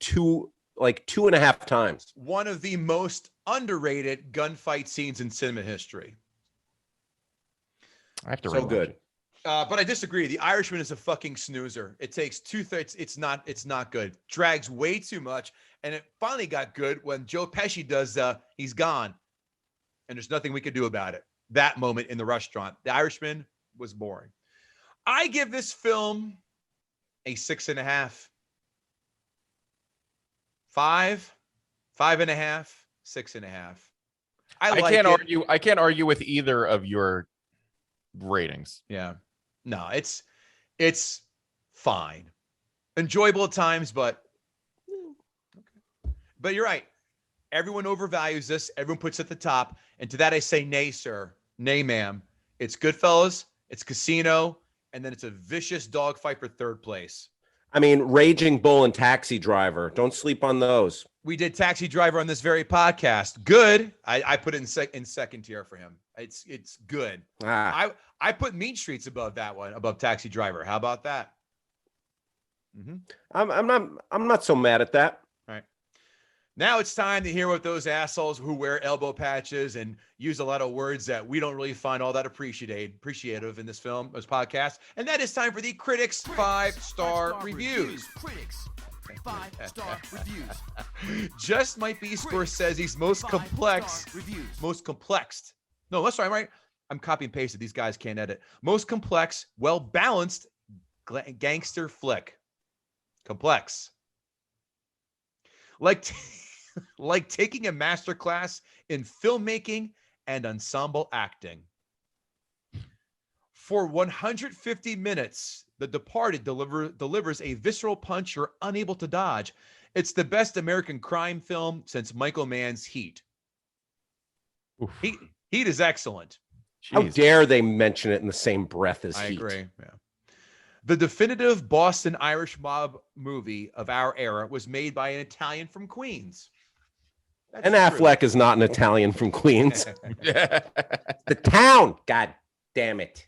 2.5 times. One of the most underrated gunfight scenes in cinema history. I have to So rewatch good. it. But I disagree. The Irishman is a fucking snoozer. It takes 2/3. It's not good. Drags way too much. And it finally got good when Joe Pesci does He's Gone. And there's nothing we could do about it. That moment in the restaurant. The Irishman was boring. I give this film a 6.5. 5, 5.5, 6.5. I can't argue with either of your ratings. Yeah. No, it's fine. Enjoyable at times, but okay. But you're right. Everyone overvalues this. Everyone puts it at the top. And to that I say, nay, sir. Nay, ma'am. It's Goodfellas, it's Casino, and then it's a vicious dogfight for third place. I mean, Raging Bull and Taxi Driver. Don't sleep on those. We did Taxi Driver on this very podcast. Good. I put it in second tier for him. It's good. I put Mean Streets above that one, above Taxi Driver. How about that? Mm-hmm. I'm not so mad at that. All right. Now it's time to hear what those assholes who wear elbow patches and use a lot of words that we don't really find all that appreciative in this podcast. And that is time for the Critics 5-star reviews. Critics 5-star reviews. Just might be Scorsese's most complex. Reviews. Most complex. No, that's right. I'm right. I'm copy and pasted. These guys can't edit. Most complex, well-balanced gangster flick. Complex. Like taking a masterclass in filmmaking and ensemble acting. For 150 minutes, The Departed delivers a visceral punch you're unable to dodge. It's the best American crime film since Michael Mann's Heat. Heat is excellent. How dare they mention it in the same breath as Heat? I agree. Yeah. The definitive Boston Irish mob movie of our era was made by an Italian from Queens. That's And true. Affleck is not an Italian from Queens. The Town. God damn it.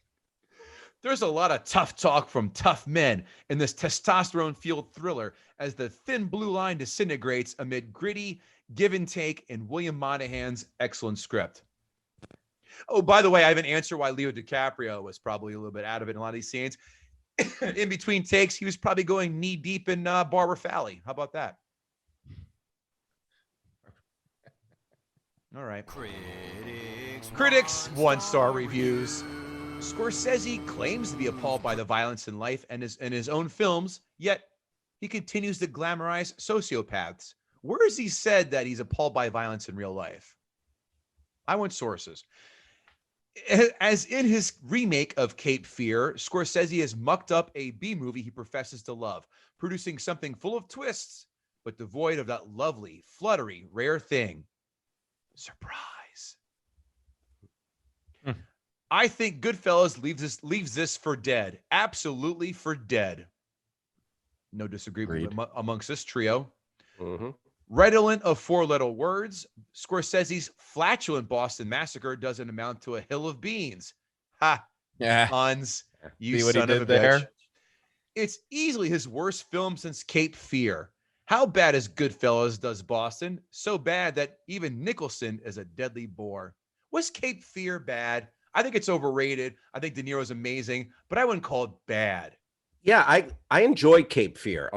There's a lot of tough talk from tough men in this testosterone-fueled thriller as the thin blue line disintegrates amid gritty give and take in William Monahan's excellent script. Oh, by the way, I have an answer why Leo DiCaprio was probably a little bit out of it in a lot of these scenes. In between takes, he was probably going knee deep in Barbara Fally. How about that? All right. Critics 1-star reviews. Scorsese claims to be appalled by the violence in life and his own films, yet he continues to glamorize sociopaths. Where has he said that he's appalled by violence in real life? I want sources. As in his remake of Cape Fear, Scorsese has mucked up a B movie he professes to love, producing something full of twists, but devoid of that lovely, fluttery, rare thing. Surprise. I think Goodfellas leaves this for dead. Absolutely for dead. No disagreement amongst this trio. Mm-hmm. Redolent of four-letter words, Scorsese's flatulent Boston Massacre doesn't amount to a hill of beans. Ha! Yeah. Hans, you See what he son of a did there? bitch. It's easily his worst film since Cape Fear. How bad is Goodfellas does Boston? So bad that even Nicholson is a deadly bore. Was Cape Fear bad? I think it's overrated. I think De Niro's amazing, but I wouldn't call it bad. Yeah, I enjoy Cape Fear.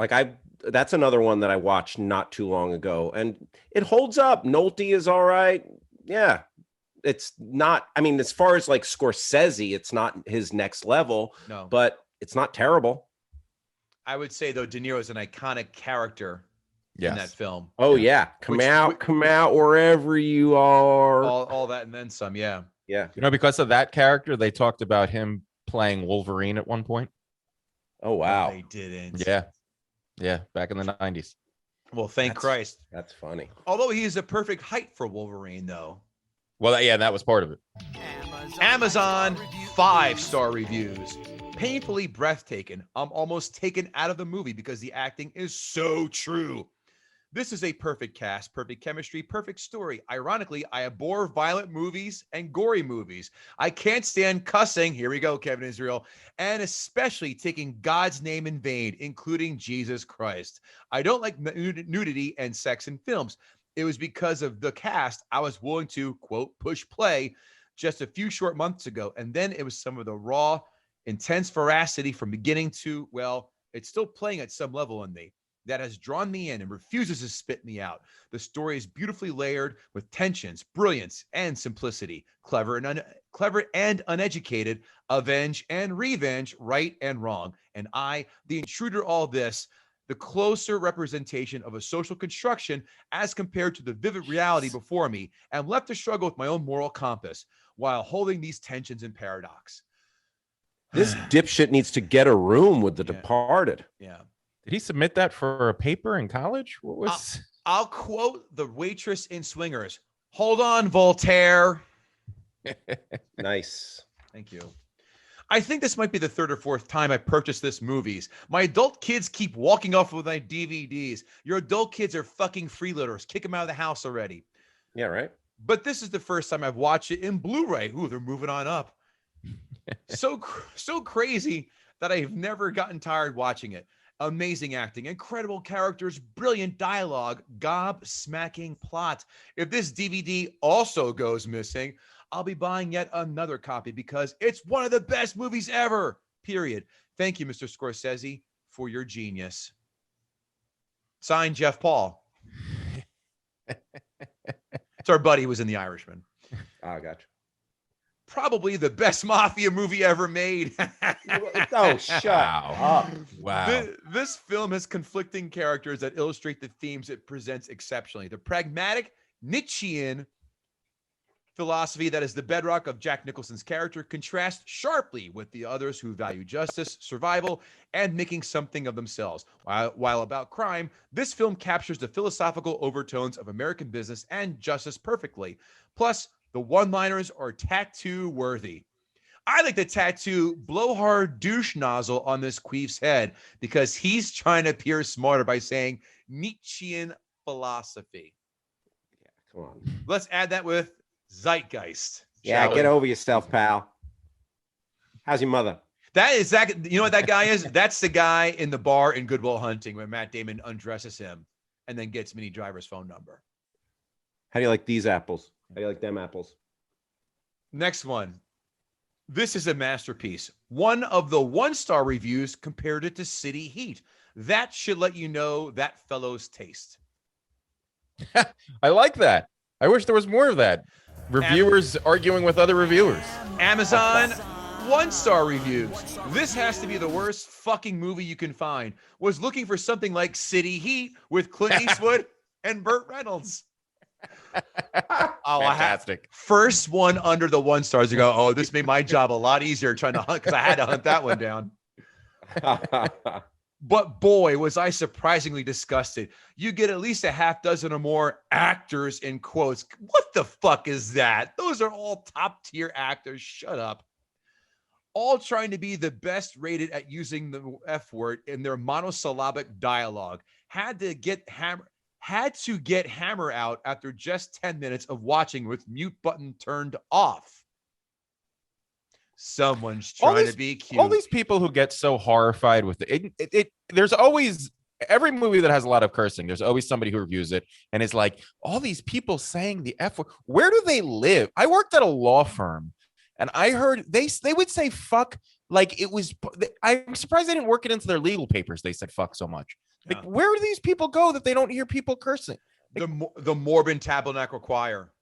That's another one that I watched not too long ago, and it holds up. Nolte is all right. Yeah, it's not. I mean, as far as like Scorsese, it's not his next level. No, but it's not terrible. I would say though, De Niro is an iconic character in that film. Oh yeah, come out wherever you are. All that and then some. Yeah. Yeah. You know, because of that character, they talked about him playing Wolverine at one point. Oh wow. They didn't. Yeah, back in the 90s. Well, thank Christ. That's funny. Although he is a perfect height for Wolverine, though. Well, yeah, that was part of it. Amazon 5-star reviews. Painfully breathtaking. I'm almost taken out of the movie because the acting is so true. This is a perfect cast, perfect chemistry, perfect story. Ironically, I abhor violent movies and gory movies. I can't stand cussing. Here we go, Kevin Israel. And especially taking God's name in vain, including Jesus Christ. I don't like nudity and sex in films. It was because of the cast I was willing to, quote, push play just a few short months ago. And then it was some of the raw, intense veracity from beginning to, well, it's still playing at some level in me that has drawn me in and refuses to spit me out. The story is beautifully layered with tensions, brilliance, and simplicity. Clever and uneducated, avenge and revenge, right and wrong. And I, the intruder, all this, the closer representation of a social construction as compared to the vivid reality before me, am left to struggle with my own moral compass while holding these tensions and paradox. This dipshit needs to get a room with The Departed. Yeah. Did he submit that for a paper in college? What was? I'll quote the waitress in Swingers. Hold on, Voltaire. Nice. Thank you. I think this might be the third or fourth time I purchased this movies. My adult kids keep walking off with my DVDs. Your adult kids are fucking freeloaders. Kick them out of the house already. Yeah, right. But this is the first time I've watched it in Blu-ray. Ooh, they're moving on up. So crazy that I've never gotten tired watching it. Amazing acting, incredible characters, brilliant dialogue, gob-smacking plot. If this DVD also goes missing, I'll be buying yet another copy because it's one of the best movies ever, period. Thank you, Mr. Scorsese, for your genius. Signed, Jeff Paul. It's our buddy who was in The Irishman. I got you. Probably the best mafia movie ever made. Oh, shut up. Wow. This film has conflicting characters that illustrate the themes it presents exceptionally. The pragmatic Nietzschean philosophy that is the bedrock of Jack Nicholson's character contrasts sharply with the others who value justice, survival, and making something of themselves. While about crime, this film captures the philosophical overtones of American business and justice perfectly. Plus, the one-liners are tattoo-worthy. I like the tattoo blowhard douche nozzle on this queef's head because he's trying to appear smarter by saying Nietzschean philosophy. Yeah, come on. Let's add that with zeitgeist. Yeah, get over yourself, pal. How's your mother? That is that. You know what that guy is? That's the guy in the bar in Good Will Hunting when Matt Damon undresses him and then gets Minnie Driver's phone number. How do you like these apples? How do you like them apples? Next one. This is a masterpiece. One of the one-star reviews compared it to City Heat. That should let you know that fellow's taste. I like that. I wish there was more of that. Reviewers arguing with other reviewers. Amazon, one-star reviews. This has to be the worst fucking movie you can find. Was looking for something like City Heat with Clint Eastwood and Burt Reynolds. Fantastic. First one under the 1 stars. You go, oh, this made my job a lot easier trying to hunt because I had to hunt that one down. But boy, was I surprisingly disgusted. You get at least a half dozen or more actors in quotes. What the fuck is that? Those are all top tier actors. Shut up. All trying to be the best rated at using the F word in their monosyllabic dialogue. Had to get hammer out after just 10 minutes of watching with mute button turned off. Someone's trying to be cute. All these people who get so horrified with it, there's always, every movie that has a lot of cursing, there's always somebody who reviews it and is like, all these people saying the F word, where do they live? I worked at a law firm and I heard they would say fuck like it was, I'm surprised they didn't work it into their legal papers. They said fuck so much. Like, where do these people go that they don't hear people cursing? Like, the Morbin Tabernacle Choir.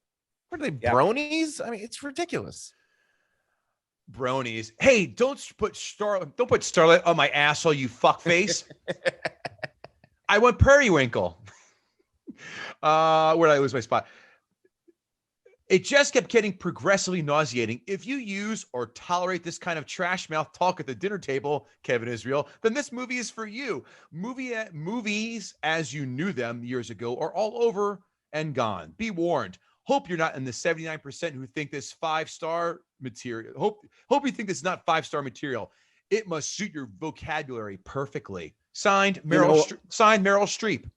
What are they, bronies? I mean, it's ridiculous. Bronies. Hey, don't put Starlight on my asshole, you fuckface. I went periwinkle. Where did I lose my spot? It just kept getting progressively nauseating. If you use or tolerate this kind of trash mouth talk at the dinner table, Kevin Israel, then this movie is for you. Movies as you knew them years ago are all over and gone. Be warned. Hope you're not in the 79% who think this 5-star material. Hope you think this is not 5-star material. It must suit your vocabulary perfectly. Signed, Meryl Streep.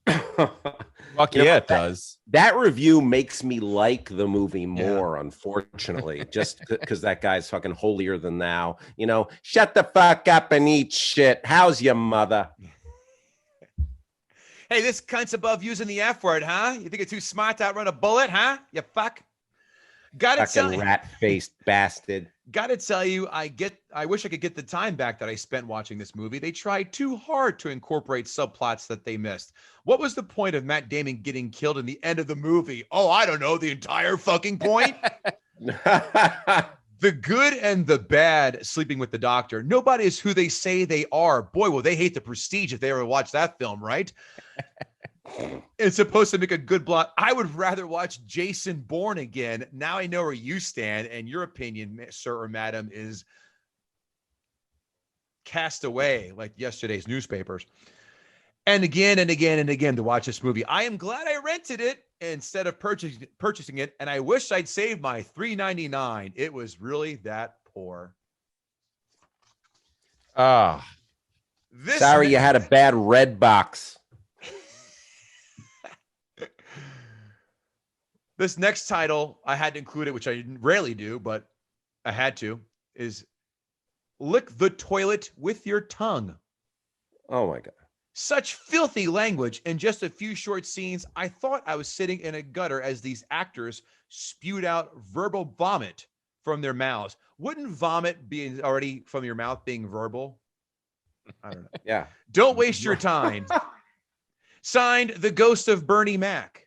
Fuck You know, yeah, it does. That review makes me like the movie more, unfortunately, just because that guy's fucking holier than thou. You know, shut the fuck up and eat shit. How's your mother? Hey, this cunt's above using the F word, huh? You think it's too smart to outrun a bullet, huh? You fuck. Fucking rat-faced bastard. Gotta tell you, I wish I could get the time back that I spent watching this movie. They tried too hard to incorporate subplots that they missed. What was the point of Matt Damon getting killed in the end of the movie? Oh, I don't know, the entire fucking point. The good and the bad sleeping with the doctor. Nobody is who they say they are. Boy, will they hate the Prestige if they ever watch that film, right? It's supposed to make a good blot. I would rather watch Jason Bourne again. Now I know where you stand, and your opinion, sir or madam, is cast away like yesterday's newspapers. And again and again and again to watch this movie. I am glad I rented it instead of purchasing it, and I wish I'd saved my $3.99. It was really that poor. Sorry you had a bad red box. This next title, I had to include it, which I rarely do, but I had to, is Lick the Toilet with Your Tongue. Oh, my God. Such filthy language in just a few short scenes. I thought I was sitting in a gutter as these actors spewed out verbal vomit from their mouths. Wouldn't vomit be already from your mouth being verbal? I don't know. Yeah. Don't waste your time. Signed, The Ghost of Bernie Mac.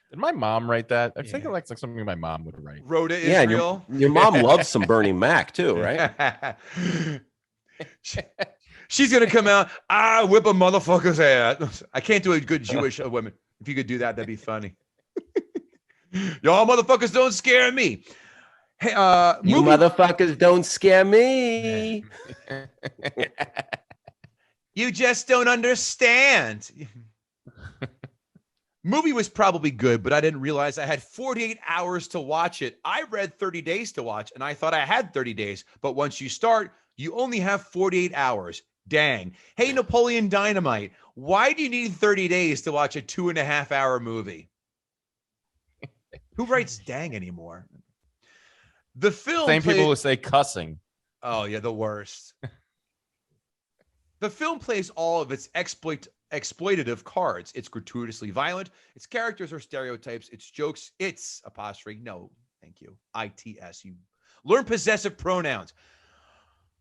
Did my mom write that? I think it like something my mom would write. Rhoda Yeah, Israel. your mom loves some Bernie Mac too, right? She's gonna come out. I whip a motherfucker's ass. I can't do a good Jewish woman. If you could do that, that'd be funny. Y'all motherfuckers don't scare me. Hey, you motherfuckers don't scare me. You just don't understand. Movie was probably good, but I didn't realize I had 48 hours to watch it. I read 30 days to watch, and I thought I had 30 days. But once you start, you only have 48 hours. Dang. Hey, Napoleon Dynamite, why do you need 30 days to watch a 2.5-hour movie? Who writes dang anymore? The film... Same people who say cussing. Oh, yeah, the worst. The film plays all of its exploitative cards. It's gratuitously violent. Its characters are stereotypes. Its jokes, it's apostrophe. No, thank you. ITS. You learn possessive pronouns.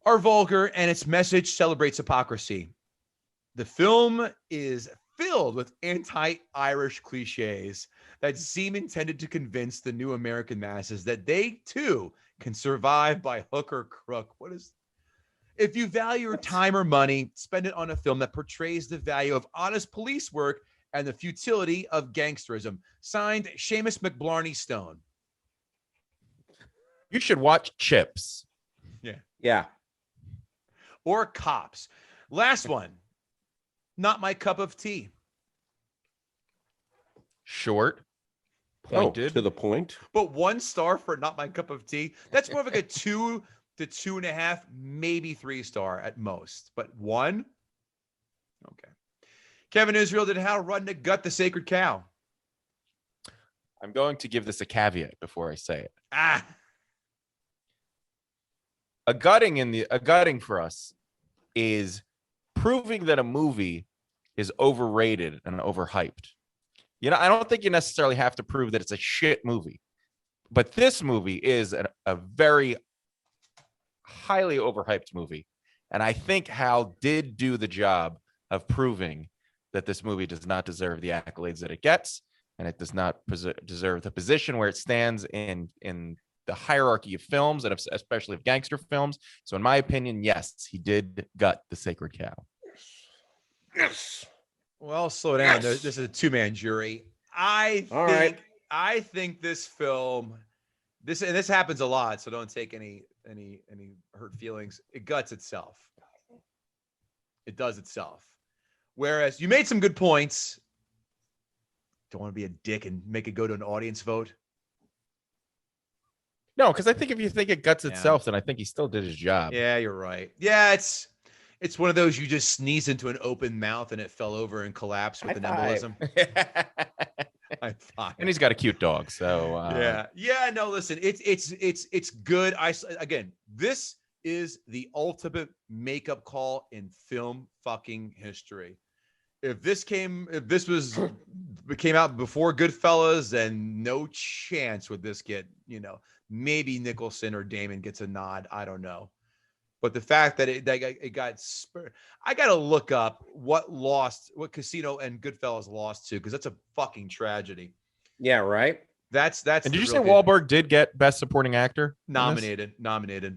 Are vulgar, and its message celebrates hypocrisy. The film is filled with anti-Irish cliches that seem intended to convince the new American masses that they too can survive by hook or crook. What is... If you value your time or money, spend it on a film that portrays the value of honest police work and the futility of gangsterism. Signed, Seamus McBlarney Stone. You should watch Chips. Yeah. Or Cops. Last one. Not my cup of tea. Short. Pointed. To the point. But 1 star for Not My Cup of Tea. That's more of like a 2 to 2.5, maybe 3 star at most. But 1? Okay. Kevin Israel, did Hal Rudnick gut the sacred cow? I'm going to give this a caveat before I say it. A gutting for us is proving that a movie is overrated and overhyped. You know, I don't think you necessarily have to prove that it's a shit movie, but this movie is a very highly overhyped movie. And I think Hal did do the job of proving that this movie does not deserve the accolades that it gets, and it does not deserve the position where it stands in the hierarchy of films, and especially of gangster films. So in my opinion, yes, he did gut the sacred cow. Yes. Well, slow down. Yes. This is a 2-man jury. I think this film, this happens a lot, so don't take any hurt feelings. It guts itself. It does itself. Whereas you made some good points. Don't want to be a dick and make it go to an audience vote. No, because I think if you think it guts itself, then I think he still did his job. Yeah, you're right. Yeah, It's one of those you just sneeze into an open mouth and it fell over and collapsed with an embolism. And he's got a cute dog, so yeah. No, listen, it's good. Again, this is the ultimate makeup call in film fucking history. If this came out before Goodfellas, then no chance would this get, maybe Nicholson or Damon gets a nod. I don't know. But the fact that it got spurred, I got to look up what Casino and Goodfellas lost to, because that's a fucking tragedy. Yeah, right. That's. And did you say Wahlberg did get Best Supporting Actor? Nominated.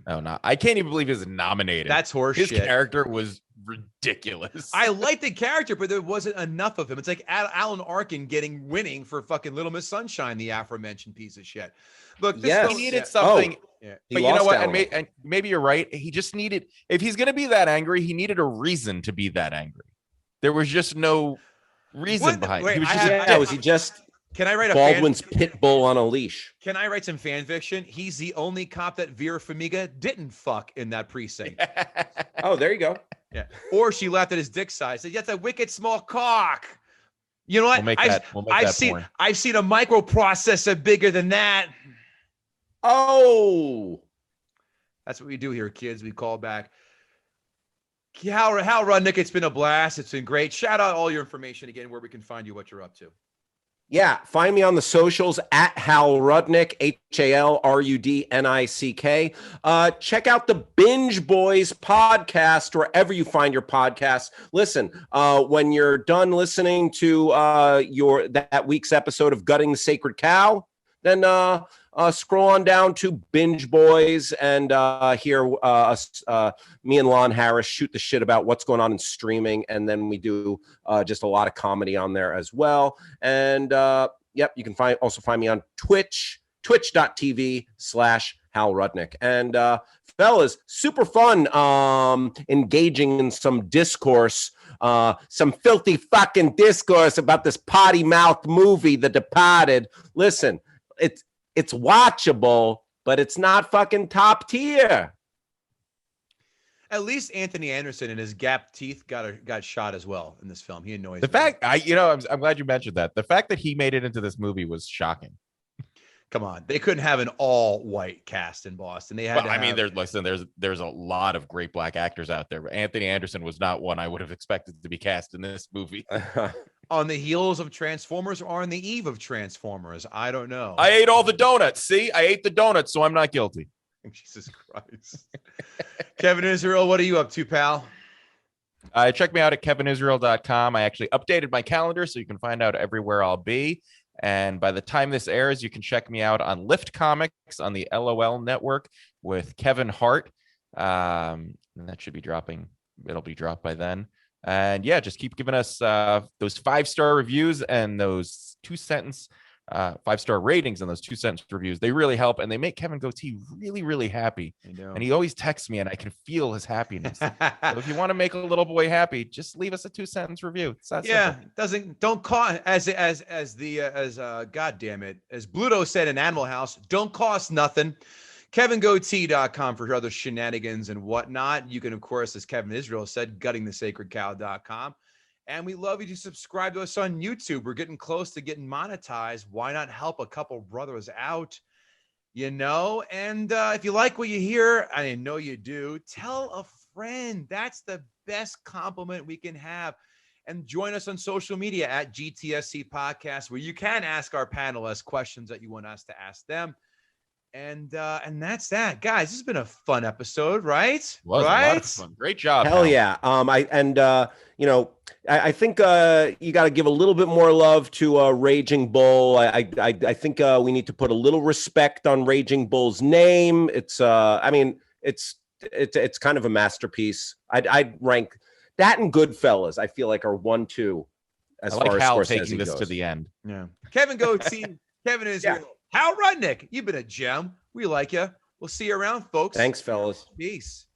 Oh, no. I can't even believe he was nominated. That's horseshit. His character was ridiculous. I like the character, but there wasn't enough of him. It's like Alan Arkin winning for fucking Little Miss Sunshine, the aforementioned piece of shit. Look, Yes. he needed something. Yeah. But you know what? And maybe you're right. He just needed, if he's going to be that angry, he needed a reason to be that angry. There was just no reason behind it. Was he just Can I write Baldwin's pit bull on a leash? Can I write some fan fiction? He's the only cop that Vera Farmiga didn't fuck in that precinct. Oh, there you go. Yeah. Or she laughed at his dick size. Said, "That's a wicked small cock." You know what? I've seen a microprocessor bigger than that. Oh, that's what we do here, kids. We call back. Hal Rudnick, it's been a blast. It's been great. Shout out all your information again, where we can find you, what you're up to. Yeah, find me on the socials at Hal Rudnick, HALRUDNICK. Check out the Binge Boys podcast wherever you find your podcasts. Listen, when you're done listening to that week's episode of Gutting the Sacred Cow, then scroll on down to Binge Boys and hear us, me and Lon Harris shoot the shit about what's going on in streaming, and then we do just a lot of comedy on there as well. And you can also find me on Twitch, twitch.tv/Hal Rudnick. And fellas, super fun engaging in some discourse, some filthy fucking discourse about this potty mouth movie, The Departed. Listen, it's watchable, but it's not fucking top tier. At least Anthony Anderson and his gap teeth got shot as well in this film. He annoys the me. fact I'm glad you mentioned that. The fact that he made it into this movie was shocking. Come on, they couldn't have an all-white cast in Boston. They had. There's a lot of great black actors out there, but Anthony Anderson was not one I would have expected to be cast in this movie. On the heels of Transformers or on the eve of Transformers, I don't know. I ate all the donuts. See, I ate the donuts, so I'm not guilty. Jesus Christ. Kevin Israel, what are you up to, pal? Check me out at kevinisrael.com. I actually updated my calendar so you can find out everywhere I'll be. And by the time this airs, you can check me out on Lift Comics on the LOL network with Kevin Hart. And that should be dropping. It'll be dropped by then. And yeah, just keep giving us those 5-star reviews and those 2-sentence 5-star ratings and those 2-sentence reviews. They really help, and they make Kevin Goatee really, really happy. And he always texts me, and I can feel his happiness. So if you want to make a little boy happy, just leave us a 2-sentence review. It's that simple. Don't cost as God damn it, as Bluto said in Animal House, don't cost nothing. KevinGoatee.com for other shenanigans and whatnot. You can, of course, as Kevin Israel said, guttingthesacredcow.com. And we love you to subscribe to us on YouTube. We're getting close to getting monetized. Why not help a couple brothers out? And if you like what you hear, I know you do, tell a friend. That's the best compliment we can have. And join us on social media at GTSC Podcast, where you can ask our panelists questions that you want us to ask them. And that's that, guys. This has been a fun episode, right? A lot of fun. Great job. Hell yeah. I think you got to give a little bit more love to Raging Bull. I think we need to put a little respect on Raging Bull's name. It's it's kind of a masterpiece. I'd rank that and Goodfellas. I feel like are 1-2 as far as Hal Scorsese taking this goes. to the end. Yeah. Kevin Goatee, Kevin is here. Hal Rudnick, you've been a gem. We like you. We'll see you around, folks. Thanks, fellas. Peace.